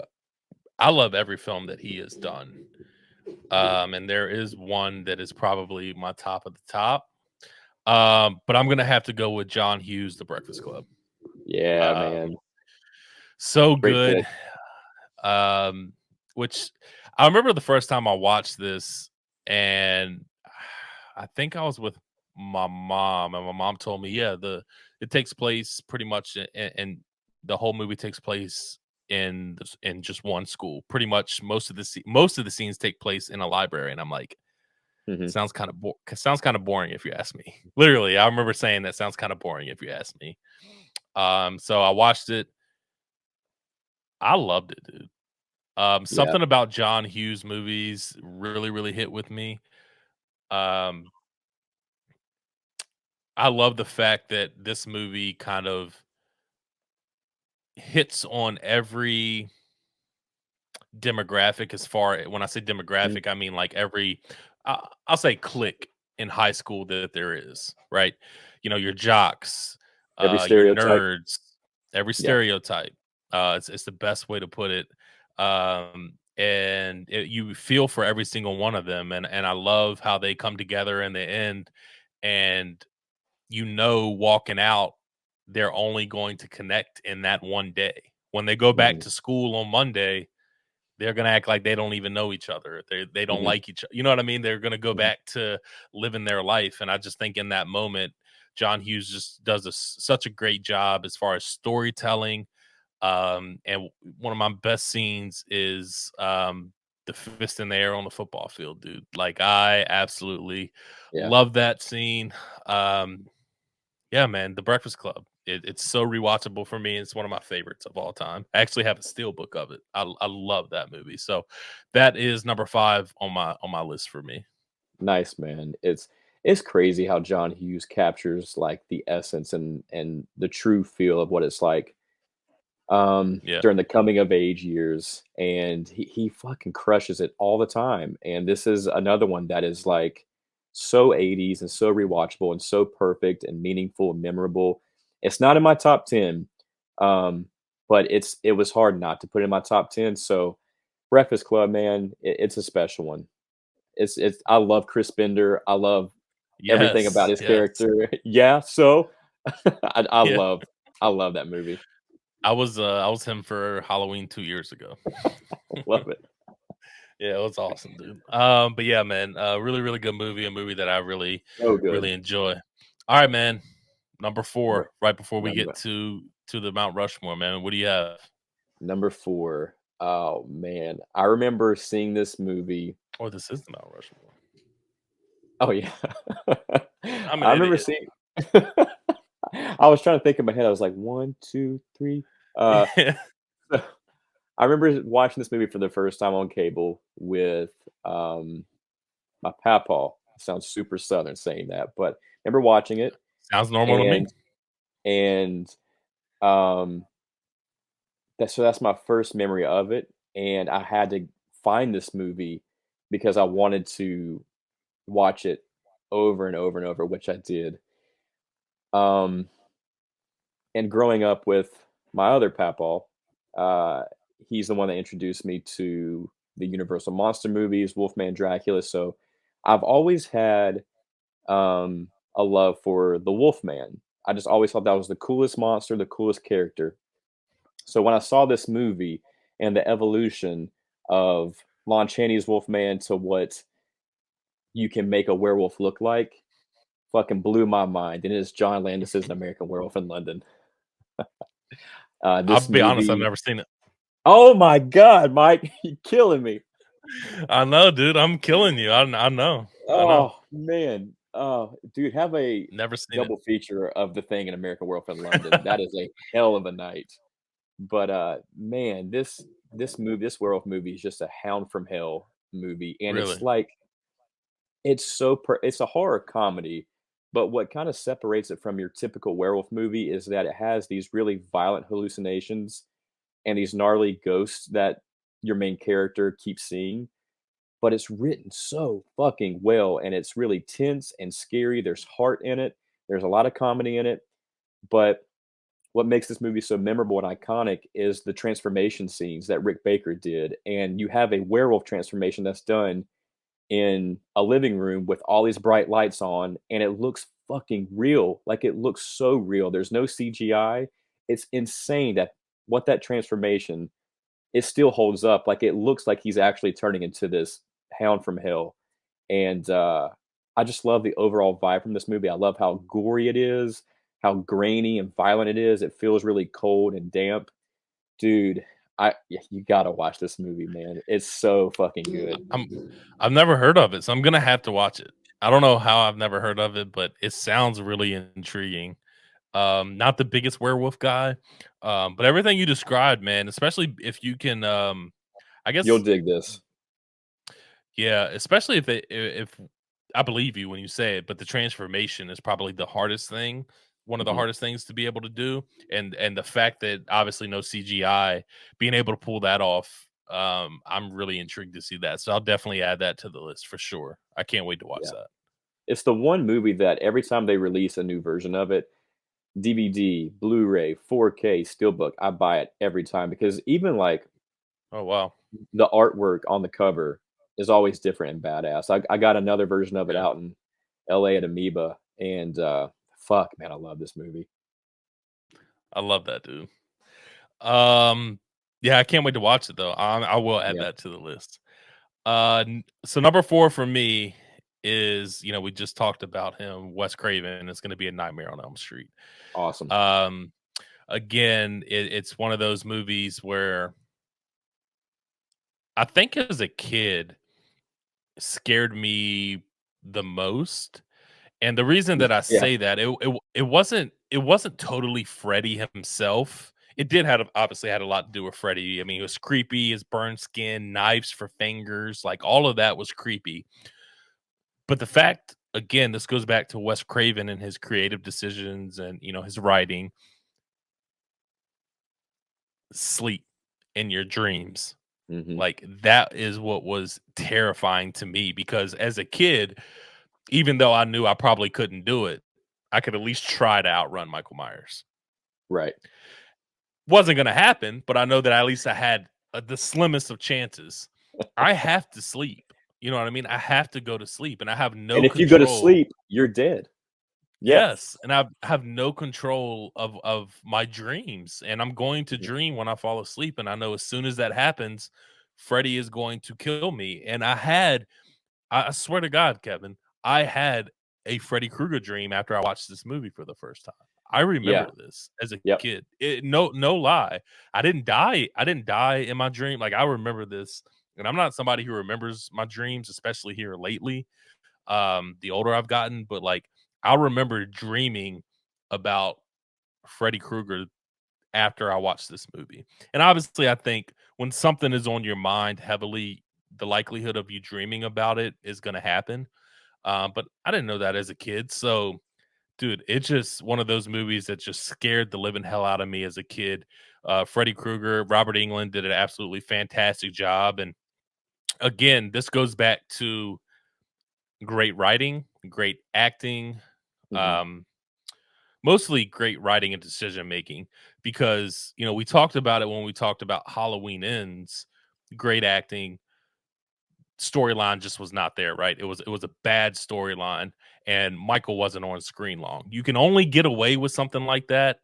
I love every film that he has done. And there is one that is probably my top of the top. But I'm gonna have to go with John Hughes, The Breakfast Club. Yeah, Um, man. so Great good. pick. Um, which I remember the first time I watched this, and I think I was with my mom, and my mom told me, "Yeah, the it takes place pretty much, and the whole movie takes place in just one school. Pretty much, most of the scenes take place in a library." And I'm like, Mhm. sounds kind of boring if you ask me. Literally, I remember saying that sounds kind of boring if you ask me. So I watched it. I loved it, dude. Yeah. Something about John Hughes movies really, really hit with me. Um, I love the fact that this movie kind of hits on every demographic. As far when I say Mhm. demographic, I mean like I'll say clique in high school that there is, right? You know, your jocks, Every your stereotype. nerds, every Yeah. stereotype. It's the best way to put it. You feel for every single one of them, and I love how they come together in the end, and walking out, they're only going to connect in that one day. When they go back Mhm. to school on Monday, they're gonna act like they don't even know each other. They don't Mhm. like each other. You know what I mean? They're gonna go Mhm. back to living their life. And I just think in that moment, John Hughes just does such a great job as far as storytelling. And one of my best scenes is the fist in the air on the football field, dude. Like I absolutely Yeah. love that scene. Um, yeah, man, The Breakfast Club. It's so rewatchable for me. It's one of my favorites of all time. I actually have a steel book of it. I love that movie. So that is number 5 on my list for me. Nice, man. It's crazy how John Hughes captures like the essence and the true feel of what it's like Yeah. during the coming of age years, and he fucking crushes it all the time. And this is another one that is like so 80s and so rewatchable and so perfect and meaningful and memorable. It's not in my top 10, um, but it was hard not to put it in my top 10. So Breakfast Club, man, it's a special one. It's I love Chris Bender. I love everything about Yes. his Yes. character. Yeah, so I I Yeah. love I love that movie. I was him for Halloween 2 years ago. Love it. Yeah, it was awesome, dude. But yeah, man, really, really good movie, a movie that I really, So good. really enjoy. All right, man. Number Number 4, right before we get number to the Mount Rushmore, man. What do you have? number 4. Oh, man. I remember seeing this movie. Oh, this is the Mount Rushmore. Oh, yeah. I'm an I remember idiot. seeing I was trying to think in my head. I was like, 1, 2, 3. Uh, Yeah. I remember watching this movie for the first time on cable with, um, my papaw. Sounds super Southern saying that, but remember watching it, Sounds normal to me. and and, um that's my first memory of it, and I had to find this movie because I wanted to watch it over and over and over, which I did. Um, and growing up with my other papaw, uh, he's the one that introduced me to the Universal monster movies, Wolfman, Dracula. So I've always had a love for the Wolfman. I just always thought that was the coolest monster, the coolest character. So when I saw this movie and the evolution of Lon Chaney's Wolfman to what you can make a werewolf look like, fucking blew my mind. And it is John Landis's An American Werewolf in London. I'll This be honest, I've movie. never seen it. Oh my God, Mike, you're killing me. I know, dude. I'm killing you. I know. I know. Oh man, dude, have a Never seen it. double feature of The Thing in American Werewolf in London. That is a hell of a night. But man, this werewolf movie is just a Hound from Hell movie, and it's Really? like it's a horror comedy, but what kind of separates it from your typical werewolf movie is that it has these really violent hallucinations and these gnarly ghosts that your main character keeps seeing. But it's written so fucking well, and it's really tense and scary. There's heart in it. There's a lot of comedy in it, but what makes this movie so memorable and iconic is the transformation scenes that Rick Baker did. And you have a werewolf transformation that's done in a living room with all these bright lights on, and it looks fucking real. Like it looks so real. There's no CGI. It's insane that what that transformation it still holds up. Like it looks like he's actually turning into this hound from hell. And I just love the overall vibe from this movie. I love how gory it is, how grainy and violent it is. It feels really cold and damp. Dude, yeah, you gotta watch this movie, man. It's so fucking good. I've never heard of it, so I'm gonna have to watch it. I don't know how I've never heard of it, but it sounds really intriguing. Not the biggest werewolf guy, but everything you described, man, especially if you can, I You'll guess, dig this. yeah, especially if I believe you when you say it, but the transformation is probably the hardest thing, one of the Mhm. hardest things to be able to do, and the fact that obviously no CGI, being able to pull that off, I'm really intrigued to see that. So I'll definitely add that to the list for sure. I can't wait to watch Yeah. that. It's the one movie that every time they release a new version of it, DVD, Blu-ray, 4K, Steelbook, I buy it every time because even like Oh wow, the artwork on the cover is always different and badass. I got another version of it yeah, out in LA at Amoeba, and fuck, man, I love this movie. I love that, dude. Um, yeah, I can't wait to watch it though. I will add Yeah, that to the list. So number 4 for me is, we just talked about him, Wes Craven. It's going to be A Nightmare on Elm Street. awesome. Um, Again, it's one of those movies where I think as a kid scared me the most. And the reason that I Yeah, say that it wasn't totally Freddy himself. It did have obviously had a lot to do with Freddy. I mean, it was creepy, his burned skin, knives for fingers, like all of that was creepy. But the fact, again, this goes back to Wes Craven and his creative decisions and his writing. Sleep in your dreams. hmm Like that is what was terrifying to me because as a kid, even though I knew I probably couldn't do it, I could at least try to outrun Michael Myers. right. Wasn't going to happen, but I know that at least I had the slimmest of chances. I have to sleep. You know what I mean? I have to go to sleep and I have And no if you go to control. sleep, you're dead. Yes. Yes, and I have no control of my dreams, and I'm going to Mhm. dream when I fall asleep, and I know as soon as that happens, Freddy is going to kill me. And I swear to God, Kevin, I had a Freddy Krueger dream after I watched this movie for the first time. I Yeah. remember this as a Yep. kid. No lie. I didn't die. I didn't die in my dream. Like I remember this, and I'm not somebody who remembers my dreams, especially here lately. The older I've gotten, but like I remember dreaming about Freddy Krueger after I watched this movie. And obviously, I think when something is on your mind heavily, the likelihood of you dreaming about it is going to happen. But I didn't know that as a kid. So, dude, it's just one of those movies that just scared the living hell out of me as a kid. Freddy Krueger, Robert England did an absolutely fantastic job. And again, this goes back to great writing, great acting, Mhm. um, mostly great writing and decision making. Because we talked about it when we talked about Halloween Ends. Great acting, storyline just was not there, right? It was a bad storyline, and Michael wasn't on screen long. You can only get away with something like that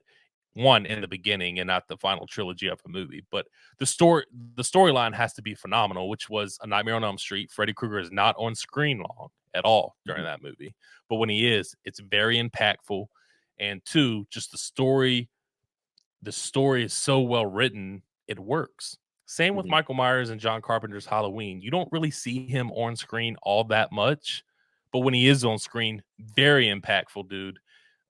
one in the beginning and not the final trilogy of a movie. But the story the storyline has to be phenomenal, which was A Nightmare on Elm Street. Freddy Krueger is not on screen long at all during Mhm. that movie. But when he is, it's very impactful. And two, just the story is so well written, it works. Same with Mhm. Michael Myers and John Carpenter's Halloween. You don't really see him on screen all that much, but when he is on screen, very impactful, dude.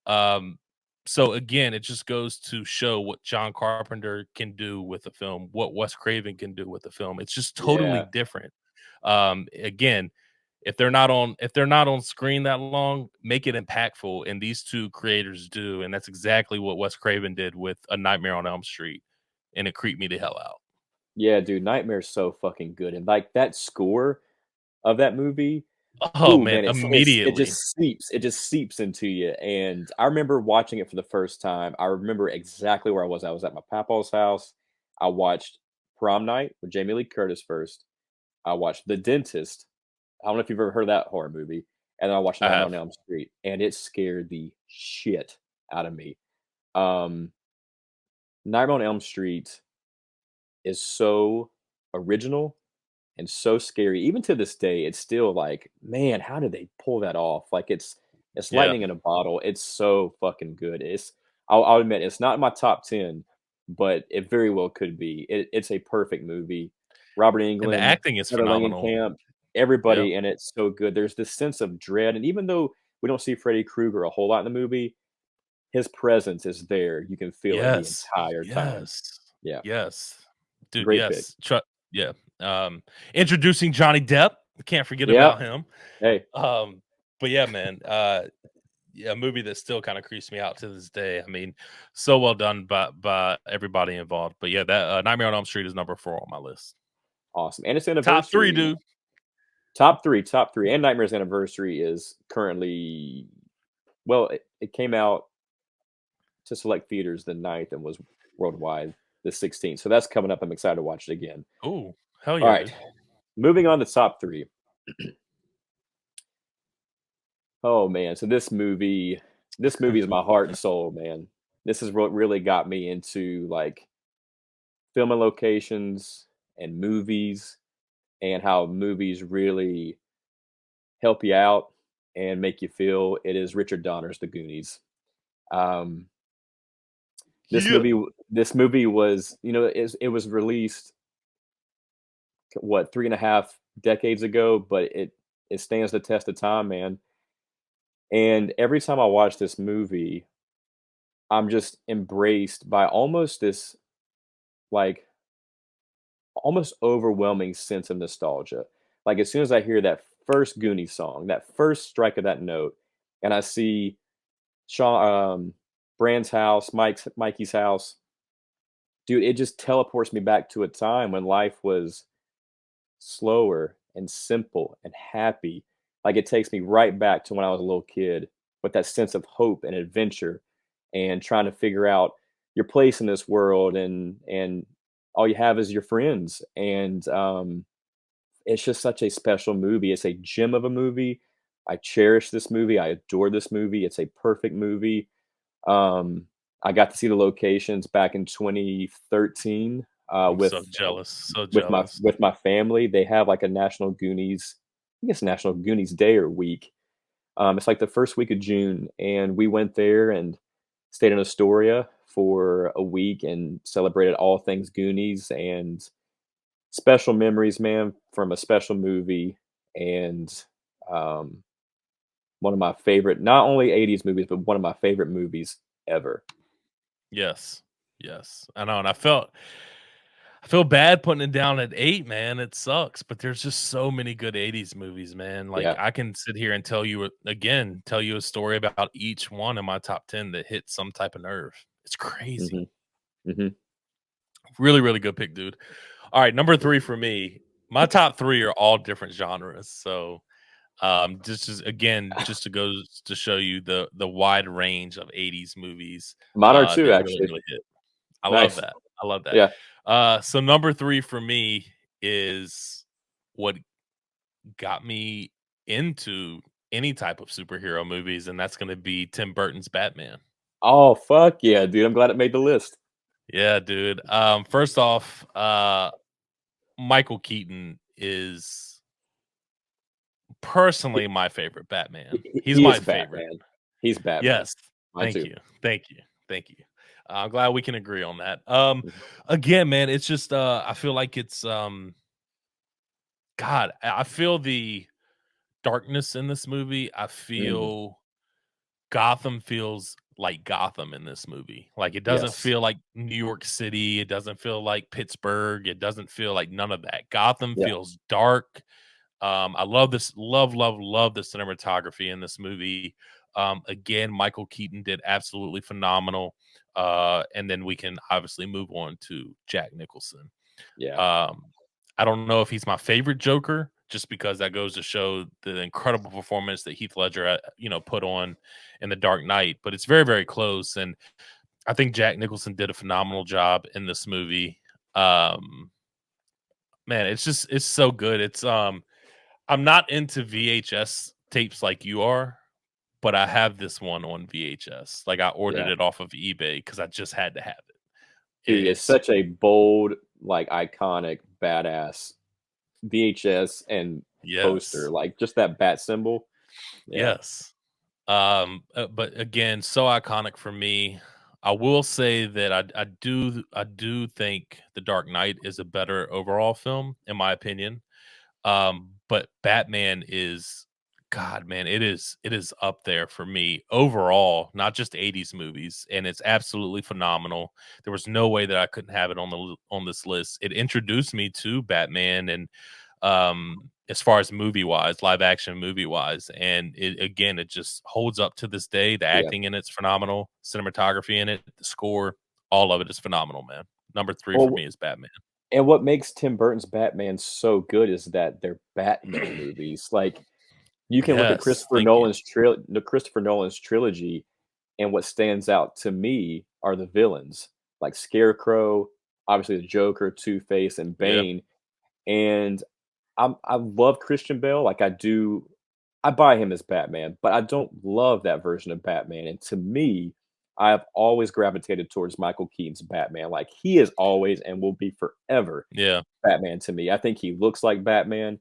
Um, so again, it just goes to show what John Carpenter can do with a film, what Wes Craven can do with a film. It's just totally Yeah. different. Again, if they're not on screen that long, make it impactful, and these two creators do, and that's exactly what Wes Craven did with A Nightmare on Elm Street, and it creeped me the hell out. Yeah, dude, Nightmare's so fucking good, and, like, that score of that movie, Oh ooh, man, man, it immediately. just seeps into you, and I remember watching it for the first time. I remember exactly where I was. I was at my papa's house. I watched Prom Night with Jamie Lee Curtis first. I watched The Dentist. I don't know if you've ever heard of that horror movie, and then I watched I Nightmare have. on Elm Street, and it scared the shit out of me. Um, Nightmare on Elm Street is so original and so scary. Even to this day, it's still like, man, how did they pull that off? Like it's Yeah. lightning in a bottle. It's so fucking good. I'll admit it's not in my top 10, but it very well could be. It's a perfect movie. Robert And the Englund, acting is Heather phenomenal. Langenkamp, Yeah. everybody in it's so good. There's this sense of dread, and even though we don't see Freddy Krueger a whole lot in the movie, his presence is there. You can feel it the Yes. entire time. Yes. Yeah, Yes. Dude, great pick. yes. Yeah. Introducing Johnny Depp. Can't forget Yep. about him. Hey, Um, but yeah, man, yeah, a movie that still kind of creeps me out to this day. I mean, so well done by everybody involved. But yeah, that Nightmare on Elm Street is number 4 on my list. awesome. And it's Top 3, anniversary. dude. Top 3, and Nightmare's anniversary is currently well, it came out to select theaters the 9th and was worldwide the 16th. So that's coming up. I'm excited to watch it again. Oh, hell All yeah, right, dude. moving on to top 3. Oh man, so this movie is my heart and soul, man. This is what really got me into like filming locations and movies and how movies really help you out and make you feel. It is Richard Donner's The Goonies. Um, Yeah. this movie was, it was released what 3.5 decades ago, but it stands the test of time, man. And every time I watch this movie, I'm just embraced by almost this like almost overwhelming sense of nostalgia. Like as soon as I hear that first Goonies song, that first strike of that note, and I see Sean, Brand's house, Mikey's house, dude, it just teleports me back to a time when life was slower and simple and happy. Like it takes me right back to when I was a little kid with that sense of hope and adventure and trying to figure out your place in this world and all you have is your friends and it's just such a special movie. It's a gem of a movie. I cherish this movie. I adore this movie. It's a perfect movie. Um, I got to see the locations back in 2013 I'm so jealous. So jealous. with my family. They have like a National Goonies, I guess National Goonies Day or week. It's like the first week of June, and we went there and stayed in Astoria for a week and celebrated all things Goonies and special memories, man, from a special movie and um, one of my favorite, not only 80s movies, but one of my favorite movies ever. Yes. Yes. I know, and I feel bad putting it down at 8, man. It sucks, but there's just so many good 80s movies, man. Like, Yeah. I can sit here and tell you a story about each one in my top 10 that hit some type of nerve. It's crazy. Hmm. Hmm. Really, really good pick, dude. All right, number 3 for me. my top 3 are all different genres. So, just to go to show you the wide range of 80s movies, Mine are that too, really, actually. really hit. I love Nice. that. I love that. Yeah. So number 3 for me is what got me into any type of superhero movies, and that's gonna be Tim Burton's Batman. Oh, fuck yeah, dude. I'm glad it made the list. Yeah, dude. First off, Michael Keaton is personally my favorite Batman. He's He my is favorite. Batman. He's Batman. Yes. Mine Thank too. you. Thank you. Thank you. I'm glad we can agree on that. Mhm. Again, man, it's just I feel like it's God, I feel the darkness in this movie. I Mhm. feel Gotham feels like Gotham in this movie. Like it doesn't Yes. feel like New York City. It doesn't feel like Pittsburgh. It doesn't feel like none of that. Gotham Yeah. feels dark. I love this, love the cinematography in this movie. Again, Michael Keaton did absolutely phenomenal. And then we can obviously move on to Jack Nicholson. Yeah. Um, I don't know if he's my favorite Joker, just because that goes to show the incredible performance that Heath Ledger, put on in The Dark Knight. But it's very, very close, and I think Jack Nicholson did a phenomenal job in this movie. Um, Man, it's so good. I'm not into VHS tapes like you are, but I have this one on VHS. Like I ordered Yeah. it off of eBay because I just had to have it. Dude, it's It's such a bold, like, iconic, badass VHS and poster, yes, like, just that bat symbol. Yeah. yes. But again, so iconic for me. I will say that I do think The Dark Knight is a better overall film, in my opinion. But Batman is God, man, it is up there for me overall, not just 80s movies, and it's absolutely phenomenal. There was no way that I couldn't have it on this list. It introduced me to Batman and as far as movie wise, live action movie wise, and it just holds up to this day. The Yeah. acting in it's phenomenal, cinematography in it, the score, all of it is phenomenal, man. Number 3 for Well, me is Batman. and what makes Tim Burton's Batman so good is that they're Batman movies. Like, you can look at Yes, thank you. Christopher Nolan's trilogy, and what stands out to me are the villains, like Scarecrow, obviously the Joker, Two-Face, and Yeah. Bane, and I love Christian Bale, like, I buy him as Batman, but I don't love that version of Batman, and to me, I have always gravitated towards Michael Keaton's Batman, like, he is always and will be forever Yeah, Batman to me. I think he looks like Batman.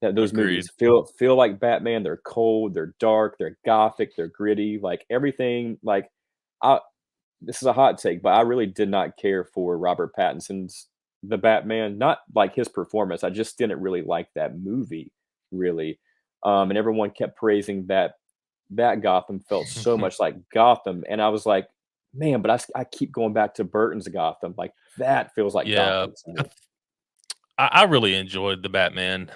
That those agreed. movies feel like Batman. They're cold, they're dark, they're gothic, they're gritty, like, everything, like, I this is a hot take, but I really did not care for Robert Pattinson's The Batman, not like his performance, I just didn't really like that movie, really, and everyone kept praising that Gotham felt so much like Gotham, and I was like, "Man, but I keep going back to Burton's Gotham, like, that feels like Yeah, Gotham to I me." th I really enjoyed The Batman.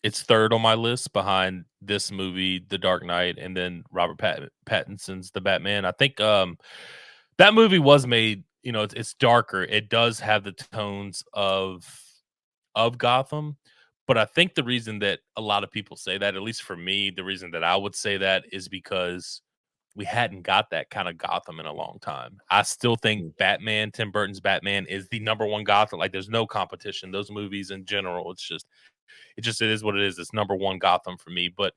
It's 3rd on my list behind this movie, The Dark Knight, and then Robert Pattinson's The Batman. I think, that movie was made it's darker. It does have the tones of Gotham, but I think the reason that a lot of people say that, at least for me, the reason that I would say that is because we hadn't got that kind of Gotham in a long time. I still think Mm, Batman, Tim Burton's Batman is the number 1 Gotham. Like there's no competition. Those movies in general, it is what it is. It's number 1 Gotham for me. But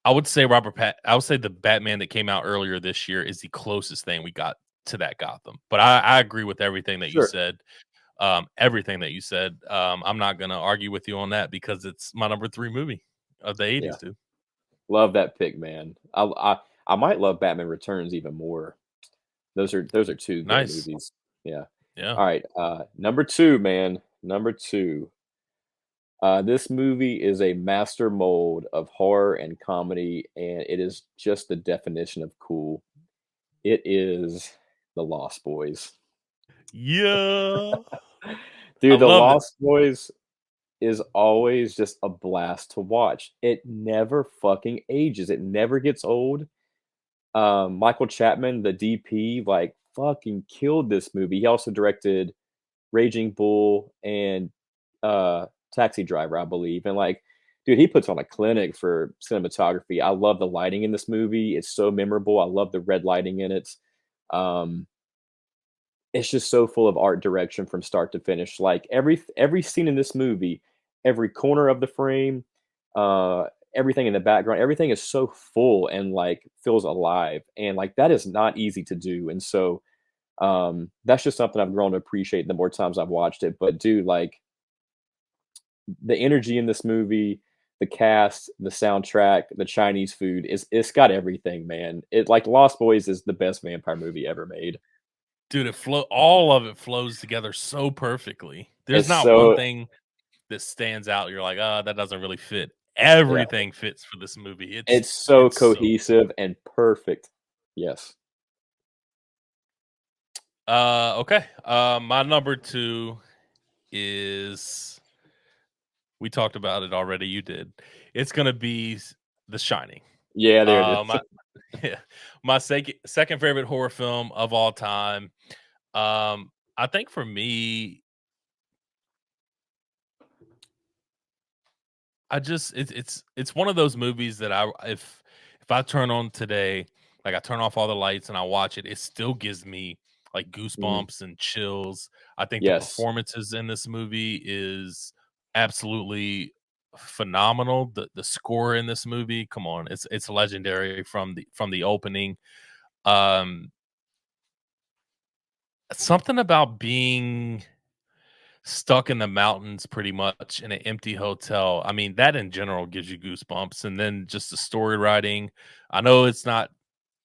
I would say the Batman that came out earlier this year is the closest thing we got to that Gotham. But I agree with everything that you sure, said. Everything that you said. I'm not gonna argue with you on that because it's my number 3 movie of the yeah. 80s, dude. Love that pick, man. I might love Batman Returns even more. Those are 2 good Nice. movies. Yeah. Yeah. Alright, number 2, man. Number 2. This movie is a master mold of horror and comedy, and it is just the definition of cool. It is The Lost Boys. Yeah. I Dude, The love it. Lost Boys is always just a blast to watch. It never fucking ages. It never gets old. Michael Chapman, the DP, like, fucking killed this movie. He also directed Raging Bull and Taxi Driver, I believe, and, like, dude, he puts on a clinic for cinematography. I love the lighting in this movie, it's so memorable, I love the red lighting in it. Um, it's just so full of art direction from start to finish, like, every scene in this movie, every corner of the frame, uh, everything in the background, everything is so full and, like, feels alive, and, like, that is not easy to do, and so, that's just something I've grown to appreciate the more times I've watched it, but dude, like, the energy in this movie, the cast, the soundtrack, the Chinese food it's got everything, man. It like Lost Boys is the best vampire movie ever made. Dude, all of it flows together so perfectly. There's It's not one so thing that stands out. You're like, that doesn't really fit." yeah, Everything fits for this movie. it's so It's so cool. cohesive and perfect. Yes. Okay. My number 2 is, we talked about it already, you did. It's gonna be The Shining. Yeah, there it is. My yeah, my second favorite horror film of all time. I think for me, it's one of those movies that if I turn on today, like I turn off all the lights and I watch it, it still gives me like Mhm. goosebumps and chills. I think the Yes. performances in this movie is absolutely phenomenal. The score in this movie, come on, it's legendary from the opening. Um Something about being stuck in the mountains pretty much in an empty hotel. I mean, that in general gives you goosebumps. And then just the story writing. I know it's not,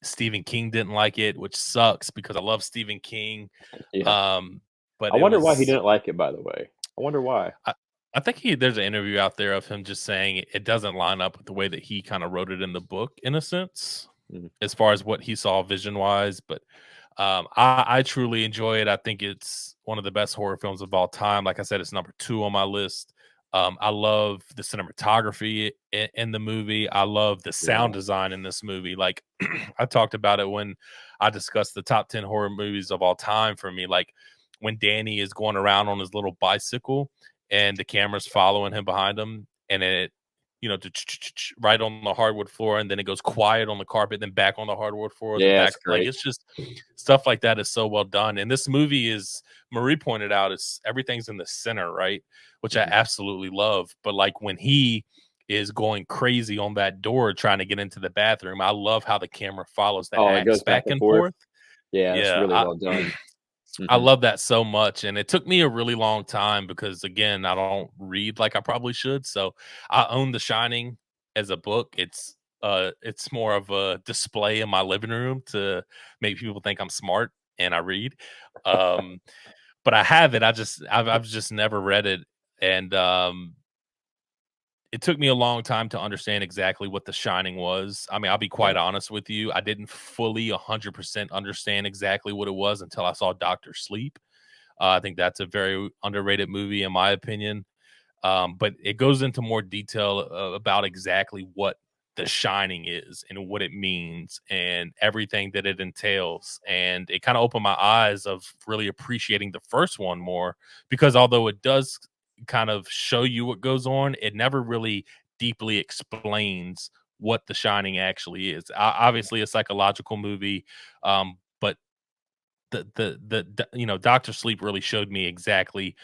Stephen King didn't like it, which sucks because I love Stephen King. Yeah. Um, but I it wonder why he was didn't like it, by the way. I wonder why. I, I think there's an interview out there of him just saying it doesn't line up with the way that he kind of wrote it in the book, in a sense, Mhm. as far as what he saw vision wise. But I truly enjoy it. I think it's one of the best horror films of all time. Like I said, it's number 2 on my list. I love the cinematography in the movie. I love the sound Yeah. design in this movie. Like I talked about it when I discussed the top 10 horror movies of all time for me. Like when Danny is going around on his little bicycle and the camera's following him behind him, and it, right on the hardwood floor, and then it goes quiet on the carpet, then back on the hardwood floor, then Yeah, back. it's Like great. it's just stuff like that is so well done. And this movie is, Marie pointed out, is everything's in the center, right? Which I Mhm. absolutely love. But like when he is going crazy on that door trying to get into the bathroom, I love how the camera follows the Oh, it axe goes back back and and forth? forth. Yeah, it's Yeah, really well done. I Mhm. love that so much, and it took me a really long time because, again, I don't read like I probably should. So I own The Shining as a book. It's more of a display in my living room to make people think I'm smart and I read. Um, but I have it. I've just never read it, and it took me a long time to understand exactly what The Shining was. I mean, I'll be Yeah. quite honest with you. I didn't fully 100% understand exactly what it was until I saw Doctor Sleep. I think that's a very underrated movie, in my opinion. But it goes into more detail about exactly what The Shining is and what it means and everything that it entails. And it kind of opened my eyes of really appreciating the first one more, because although it does kind of show you what goes on, it never really deeply explains what The Shining actually is. Obviously, a psychological movie, but Doctor Sleep really showed me exactly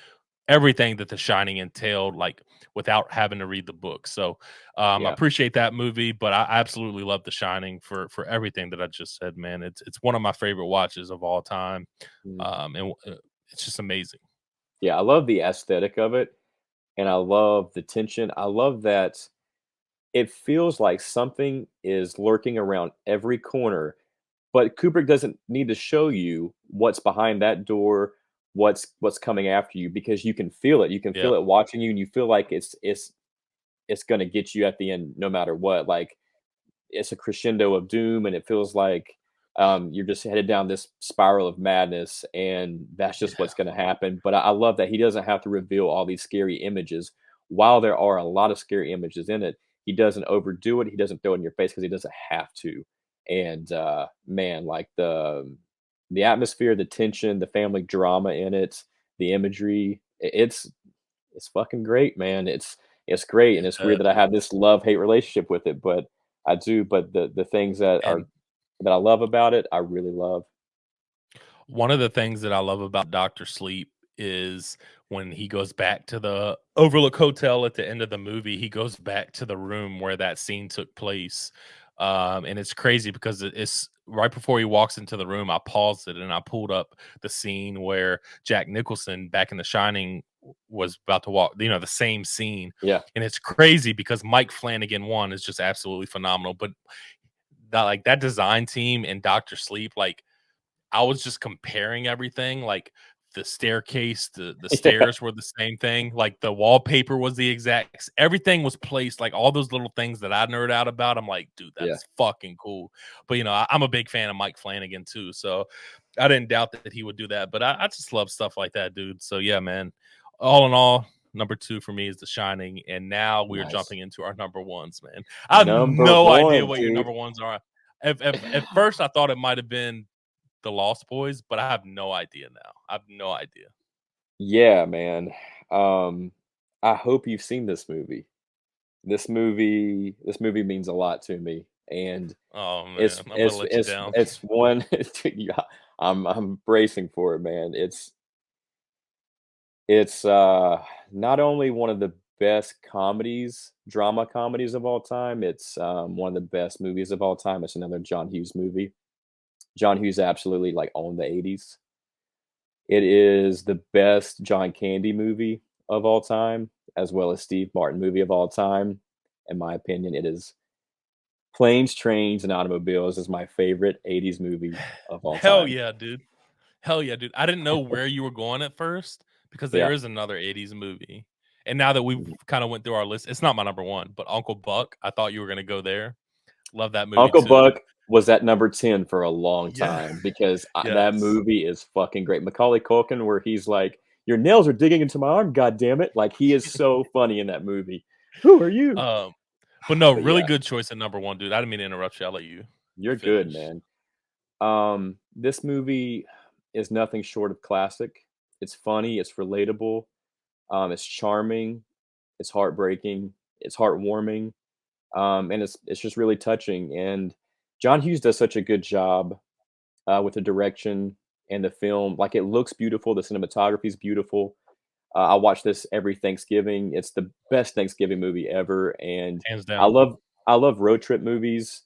everything that The Shining entailed, like without having to read the book. So I Yeah. appreciate that movie, but I absolutely love The Shining for everything that I just said, man. It's one of my favorite watches of all time. Mhm. And it's just amazing. Yeah, I love the aesthetic of it, and I love the tension. I love that it feels like something is lurking around every corner, but Kubrick doesn't need to show you what's behind that door, what's coming after you because you can feel it. You can Yeah. feel it watching you, and you feel like it's gonna get you at the end no matter what. Like it's a crescendo of doom, and it feels like you're just headed down this spiral of madness, and that's just Yeah. what's going to happen. But I love that he doesn't have to reveal all these scary images. While there are a lot of scary images in it, he doesn't overdo it. He doesn't throw it in your face because he doesn't have to. And man, like the atmosphere, the tension, the family drama in it, the imagery, it's it's fucking great, man. It's great, and it's weird that I Dude. have this love-hate relationship with it, but I do. But the things And that I love about it, I really love. one of the things that I love about Doctor Sleep is when he goes back to the Overlook Hotel at the end of the movie, he goes back to the room where that scene took place. And it's crazy because it's right before he walks into the room. I paused it and I pulled up the scene where Jack Nicholson back in The Shining was about to walk, the same scene. Yeah. And it's crazy because Mike Flanagan one is just absolutely phenomenal. But that design team and Doctor Sleep, like I was just comparing everything, like the staircase, the Yeah. stairs were the same thing, like the wallpaper was the exact everything was placed, like all those little things that I nerd out about. I'm like, dude, that Yeah. is fucking cool. But I'm a big fan of Mike Flanagan too. So I didn't doubt that he would do that. But I just love stuff like that, dude. So yeah, man. All in all, number two for me is The Shining. And now we're Nice. jumping into our number ones, man. I have Number no idea 1, what your dude. number ones are. At first I thought it might have been the Lost Boys, but I have no idea now. I have no idea. Yeah, man. Um, I hope you've seen this movie. This movie means a lot to me, and Oh it's man, I'm gonna it's let you it's down. it's one. Yeah, I'm bracing for it, man. It's not only one of the best drama comedies of all time. It's one of the best movies of all time. It's another John Hughes movie. John Hughes absolutely like owned the '80s. It is the best John Candy movie of all time, as well as Steve Martin movie of all time. In my opinion, it is Planes, Trains, and Automobiles is my favorite '80s movie of all Hell time. yeah, dude. Hell yeah, dude. I didn't know where you were going at first because there Yeah. is another 80s movie. And now that we've Mhm. kind of went through our list, it's not my number one, but Uncle Buck, I thought you were gonna go there. Love that movie Uncle too. Buck was at number 10 for a long Yeah. time because that Yes. movie is fucking great. Macaulay Culkin, where he's like, "Your nails are digging into my arm, God damn it!" Like he is so funny in that movie. Who are you? Um, but no, But really yeah, good choice at number one, dude. I didn't mean to interrupt you. I'll let you you're good, finish. man. This movie is nothing short of classic. It's funny, it's relatable, it's charming, it's heartbreaking, it's heartwarming, and it's just really touching. And John Hughes does such a good job with the direction and the film. Like it looks beautiful, the cinematography is beautiful. I watch this every Thanksgiving. It's the best Thanksgiving movie ever, and Hands I down. love I love road trip movies.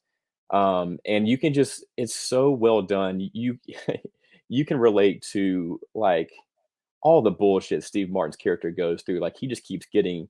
And you can just it's so well done. You you can relate to like all the bullshit Steve Martin's character goes through. Like he just keeps getting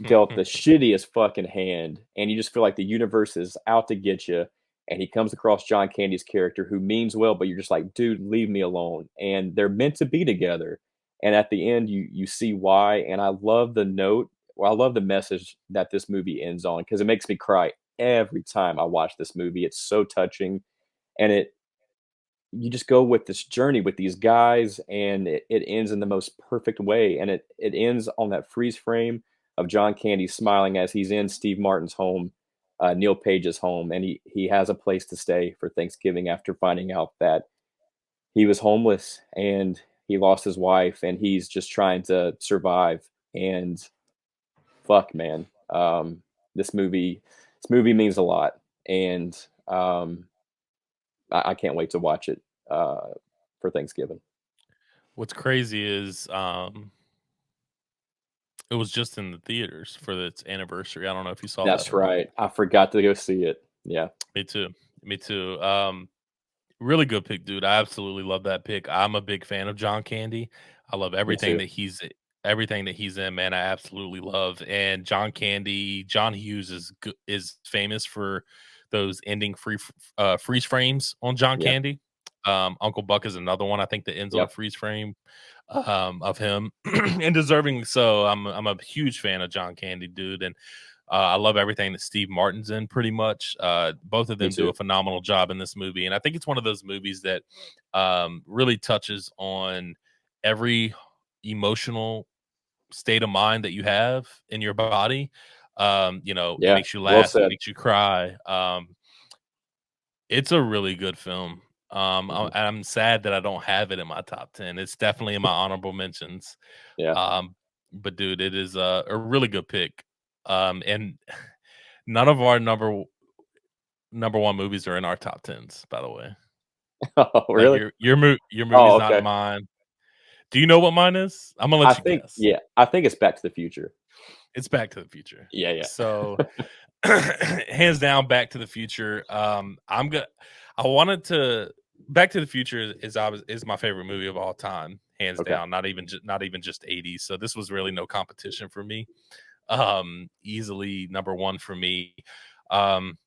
dealt the shittiest fucking hand, and you just feel like the universe is out to get you. And he comes across John Candy's character who means well, but you're just like, dude, leave me alone. And they're meant to be together. And at the end, you see why. And I love the note. Well, I love the message that this movie ends on because it makes me cry every time I watch this movie. It's so touching, and it you just go with this journey with these guys, and it ends in the most perfect way. And it ends on that freeze frame of John Candy smiling as he's in Steve Martin's home, Neil Page's home, and he has a place to stay for Thanksgiving after finding out that he was homeless and he lost his wife and he's just trying to survive. And fuck, man, this movie means a lot, and I can't wait to watch it for Thanksgiving. What's crazy is it was just in the theaters for its anniversary. I don't know if you saw that That's or not. right. I forgot to go see it. Yeah, Me too. Me too. Really good pick, dude. I absolutely love that pick. I'm a big fan of John Candy. I love me too. everything that he's in, man. I absolutely love. And John Hughes is famous for those ending freeze frames on John Yeah, Candy. Uncle Buck is another one I think that ends on a yep, freeze frame of him, and deservingly so. I'm a huge fan of John Candy, dude, and I love everything that Steve Martin's in. Pretty much, both of me them do a too. phenomenal job in this movie, and I think it's one of those movies that really touches on every emotional state of mind that you have in your body. It Yeah, makes you well laugh, it said. makes you cry. It's a really good film. Mhm. I'm sad that I don't have it in my top 10. It's definitely in my honorable mentions. Yeah, Um, but dude, it is a really good pick. And none of our number one movies are in our top tens, by the way. Oh, Like really? your Oh, movie's not in okay. mine. Do you know what mine is? I'm gonna I let you think guess. yeah, I think it's Back to the Future. It's Back to the Future. Yeah, So yeah. hands down, Back to the Future. I wanted to. Back to the Future is my favorite movie of all time, hands Okay. down. Not even just 80s. So this was really no competition for me. Easily number one for me. Um,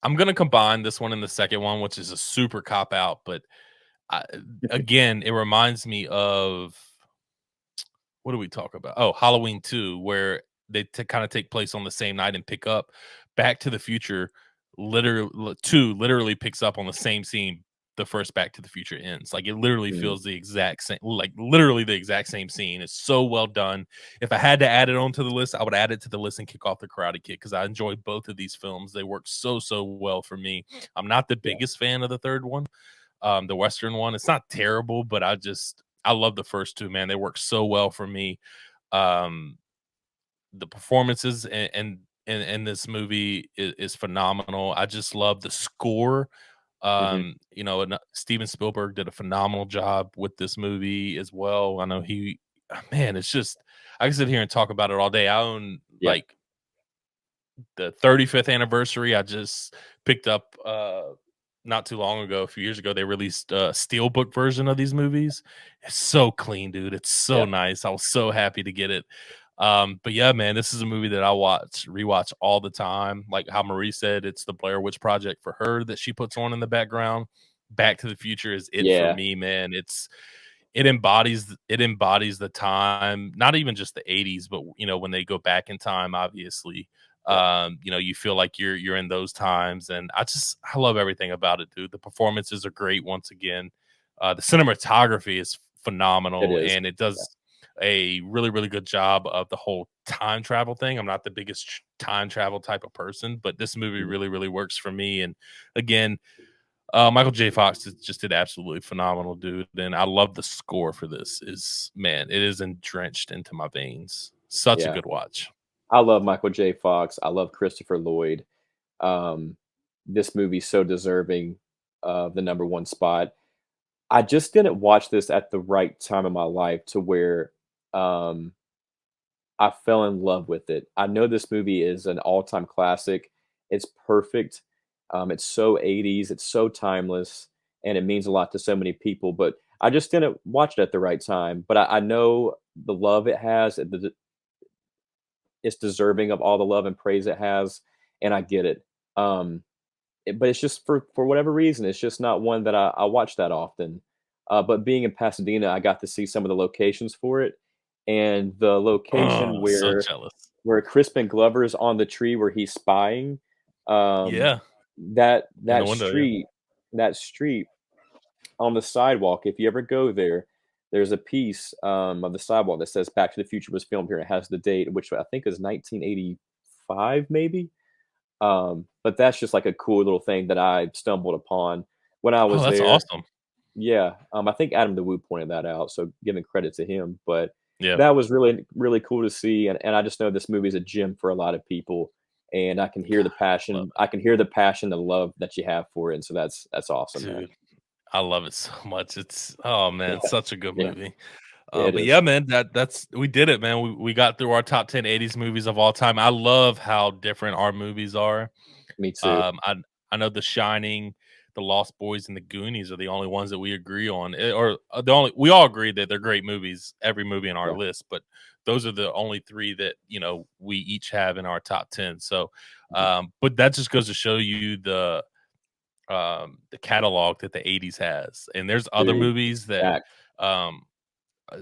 I'm gonna combine this one and the second one, which is a super cop out, but I, again, it reminds me of what do we talk about? Oh, Halloween 2, where they kind of take place on the same night and pick up. Back to the Future, literally 2 literally picks up on the same scene the first Back to the Future ends. Like it literally Mm, feels the exact same, like literally the exact same scene. It's so well done. If I had to add it onto the list, I would add it to the list and kick off the Karate Kid because I enjoy both of these films. They work so well for me. I'm not the yeah. biggest fan of the third one, the Western one. It's not terrible, but I love the first two, man. They work so well for me. Um, the performances in this movie is phenomenal. I just love the score. Mhm. And Steven Spielberg did a phenomenal job with this movie as well. I know man, it's just I can sit here and talk about it all day. I own Yeah. like the 35th anniversary. I just picked up not too long ago, a few years ago, they released a steelbook version of these movies. It's so clean, dude. It's so Yeah. nice. I was so happy to get it. But yeah, man, this is a movie that I rewatch all the time. Like how Marie said, it's the Blair Witch Project for her that she puts on in the background. Back to the Future is it for Yeah. me, man. It embodies the time, not even just the 80s, but when they go back in time, obviously. Yeah. You feel like you're in those times, and I love everything about it, dude. The performances are great once again. The cinematography is It phenomenal, is. and it Yeah. does a really, really good job of the whole time travel thing. I'm not the biggest time travel type of person, but this movie Mhm. really, really works for me. And again, Michael J. Fox just did absolutely phenomenal, dude. And I love the score for this. Man, it is drenched into my veins. Such a Yeah. good watch. I love Michael J. Fox. I love Christopher Lloyd. Um, this movie's so deserving of the number 1 spot. I just didn't watch this at the right time in my life to where, um, I fell in love with it. I know this movie is an all-time classic. It's perfect. It's so 80s, it's so timeless, and it means a lot to so many people, but I just didn't watch it at the right time. But I know the love it has, it's deserving of all the love and praise it has, and I get it. Um, but it's just for whatever reason, it's just not one that I watch that often. But being in Pasadena, I got to see some of the locations for it, and the location Oh, so where jealous. Crispin Glover's on the tree where he's spying, um, Yeah, that in the that window. Yeah. street that street on the sidewalk, if you ever go there, there's a piece, of the sidewalk that says "Back to the Future was filmed here." It has the date, which I think is 1985, maybe? But that's just like a cool little thing that I stumbled upon when I Oh, was that's there. awesome. Yeah, I think Adam DeWoo pointed that out, so giving credit to him, but Yeah. that was really, really cool to see, and I just know this movie is a gem for a lot of people, and I can hear the Love passion it, and love that you have for it, and so that's awesome, man. dude. I love it so much. Oh man, Yeah, such a good yeah, movie. yeah, it But is. yeah, man, that's we did it, man. We got through our top 10 80s movies of all time. I love how different our movies are. Me too. I know The Shining, The Lost Boys, and The Goonies are the only ones that we agree on, or the only we all agree that they're great movies. Every movie in our Yeah, list, but those are the only three that we each have in our top 10. So, mhm. but that just goes to show you the catalog that the 80s has, and there's other Dude, movies that stacked. um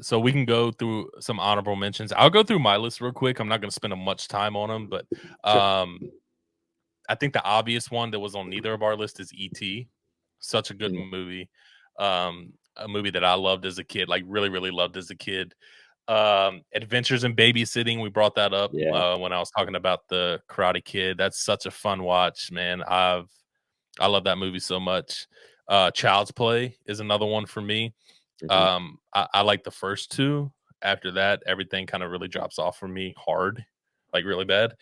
so we can go through some honorable mentions. I'll go through my list real quick. I'm not going to spend much time on them, but Sure. um, I think the obvious one that was on neither of our list is E.T. Such a good Mm, movie. A movie that I loved as a kid, like really, really loved as a kid. Adventures in Babysitting. We brought that up yeah, when I was talking about the Karate Kid. That's such a fun watch, man. I love that movie so much. Child's Play is another one for me. mhm, I like the first two after that, everything kind of really drops off for me hard, like really bad.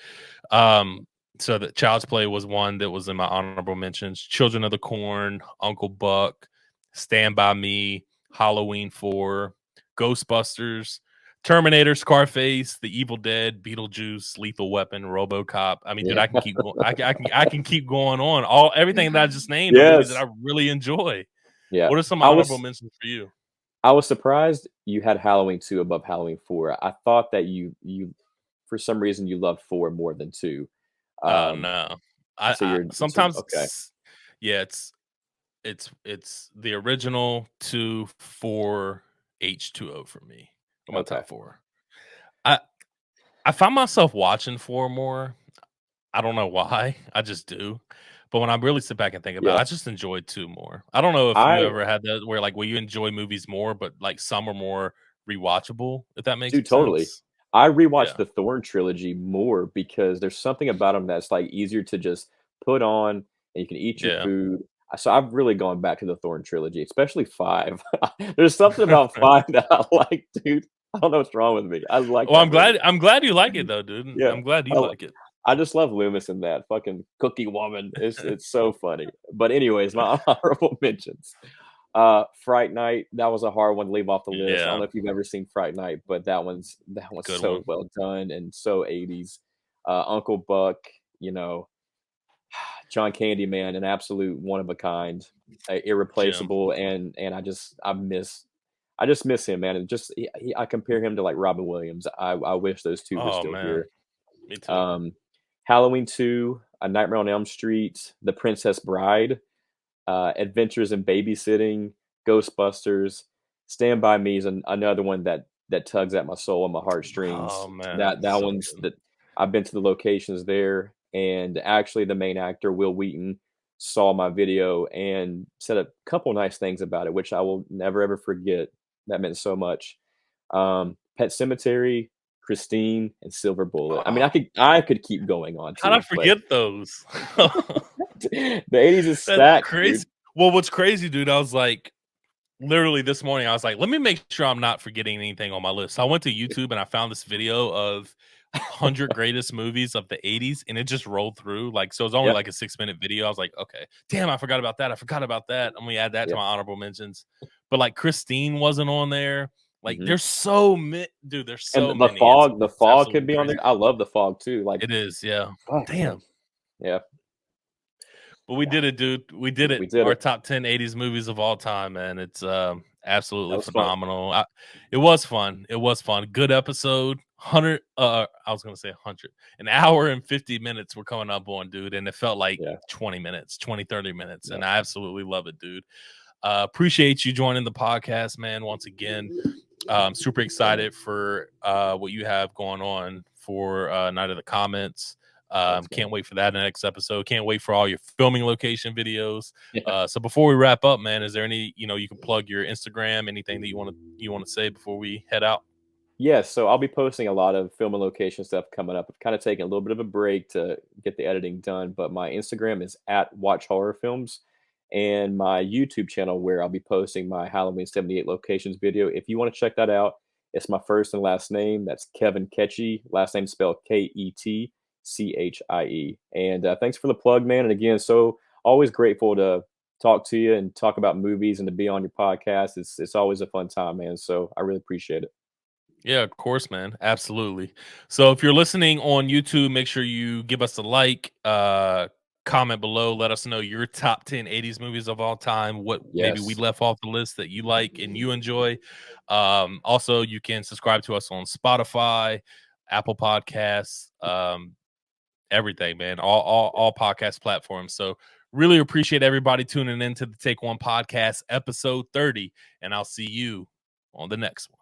So the Child's Play was one that was in my honorable mentions. Children of the Corn, Uncle Buck, Stand By Me, Halloween 4, Ghostbusters, Terminator, Scarface, The Evil Dead, Beetlejuice, Lethal Weapon, RoboCop. I mean, dude, Yeah. I can keep going. I can keep going on. Everything that I just named are movies that Yes. I really enjoy. Yeah. What are some I honorable was mentions for you? I was surprised you had Halloween 2 above Halloween 4. I thought that you for some reason you loved 4 more than 2. Um, No, so I you're so sometimes, okay. yeah, it's the original 2, 4, H2O for me for my Okay. top 4. I I find myself watching 4 more. I don't know why. I just do. But when I really sit back and think about it, Yeah. I just enjoyed 2 more. I don't know if you I ever had that where, like, where you enjoy movies more, but, like, some are more rewatchable, if that makes Dude, totally. sense? I rewatched Yeah. the Thorn trilogy more because there's something about them that's, like, easier to just put on, and you can eat your Yeah. food. So I've really gone back to the Thorn trilogy, especially 5. There's something about 5 that I like, dude. I don't know what's wrong with me. I like Well, that movie. I'm glad you like it though, dude. Yeah. I'm glad you I like it. I just love Loomis and that fucking cookie woman. It's so funny. But anyways, my honorable mentions. Fright Night, that was a hard one to leave off the list. I don't Yeah, know if you've ever seen Fright Night, but that one's good so one. well done and so 80s. Uncle Buck, you know, John Candyman, an absolute one of a kind, Jim. irreplaceable, and I just miss him, man. And just I compare him to like Robin Williams. I wish those two were Oh, still man. here. Me too. Um, Halloween 2, A Nightmare on Elm Street, The Princess Bride, Adventures in Babysitting, Ghostbusters, Stand By Me is another one that tugs at my soul and my Oh, heartstrings. man. That So one's good. that I've been to the locations there, and actually the main actor, Will Wheaton, saw my video and said a couple nice things about it, which I will never ever forget. That meant so much. Pet Cemetery, Christine, and Silver Bullet. I mean, Oh, I could keep going on how'd I too, but forget those? the 80s is That's stacked, crazy. dude. Well, what's crazy, dude, I was like literally this morning, I was like, let me make sure I'm not forgetting anything on my list. So I went to YouTube and I found this video of 100 greatest movies of the 80s, and it just rolled through. Like, so it's only Yep, like a 6-minute video. I was like, okay, damn, I forgot about that. I forgot about that. I'm gonna add that to yep. my honorable mentions. But like Christine wasn't on there. Like, Mhm. there's so many, dude, there's And so many. It's The it's Fog could absolutely be on crazy. there. I love The Fog too, like, It is, yeah. fuck, man. Damn. Yeah, But we did it, dude. We did it. we did Our it. top 10 80s movies of all time, man. It's That absolutely was fun. phenomenal. It was fun. It was fun. Good episode. 100 I was going to say 100. An hour and 50 minutes we're coming up on, dude, and it felt like Yeah, 20 minutes, 20 30 minutes, yeah. and I absolutely love it, dude. Appreciate you joining the podcast, man, once again. Super excited for what you have going on for Night of the Comments. Thanks, man. Can't wait for that in the next episode. Can't wait for all your filming location videos. Yeah. So before we wrap up, man, is there any, you can plug your Instagram, anything that you want to say before we head out? Yeah, so I'll be posting a lot of film and location stuff coming up. I've kind of taken a little bit of a break to get the editing done, but my Instagram is at Watch Horror Films and my YouTube channel where I'll be posting my Halloween 78 locations video. If you want to check that out, it's my first and last name. That's Kevin Ketchie. Last name spelled Ketchie. And thanks for the plug, man. And again, so always grateful to talk to you and talk about movies and to be on your podcast. It's always a fun time, man. So I really appreciate it. Yeah, of course, man. Absolutely. So if you're listening on YouTube, make sure you give us a like, comment below, let us know your top 10 80s movies of all time, what maybe we Yes. left off the list that you like and you enjoy. Also, you can subscribe to us on Spotify, Apple Podcasts, everything, man. All podcast platforms. So really appreciate everybody tuning in to the Take One Podcast, episode 30, and I'll see you on the next one.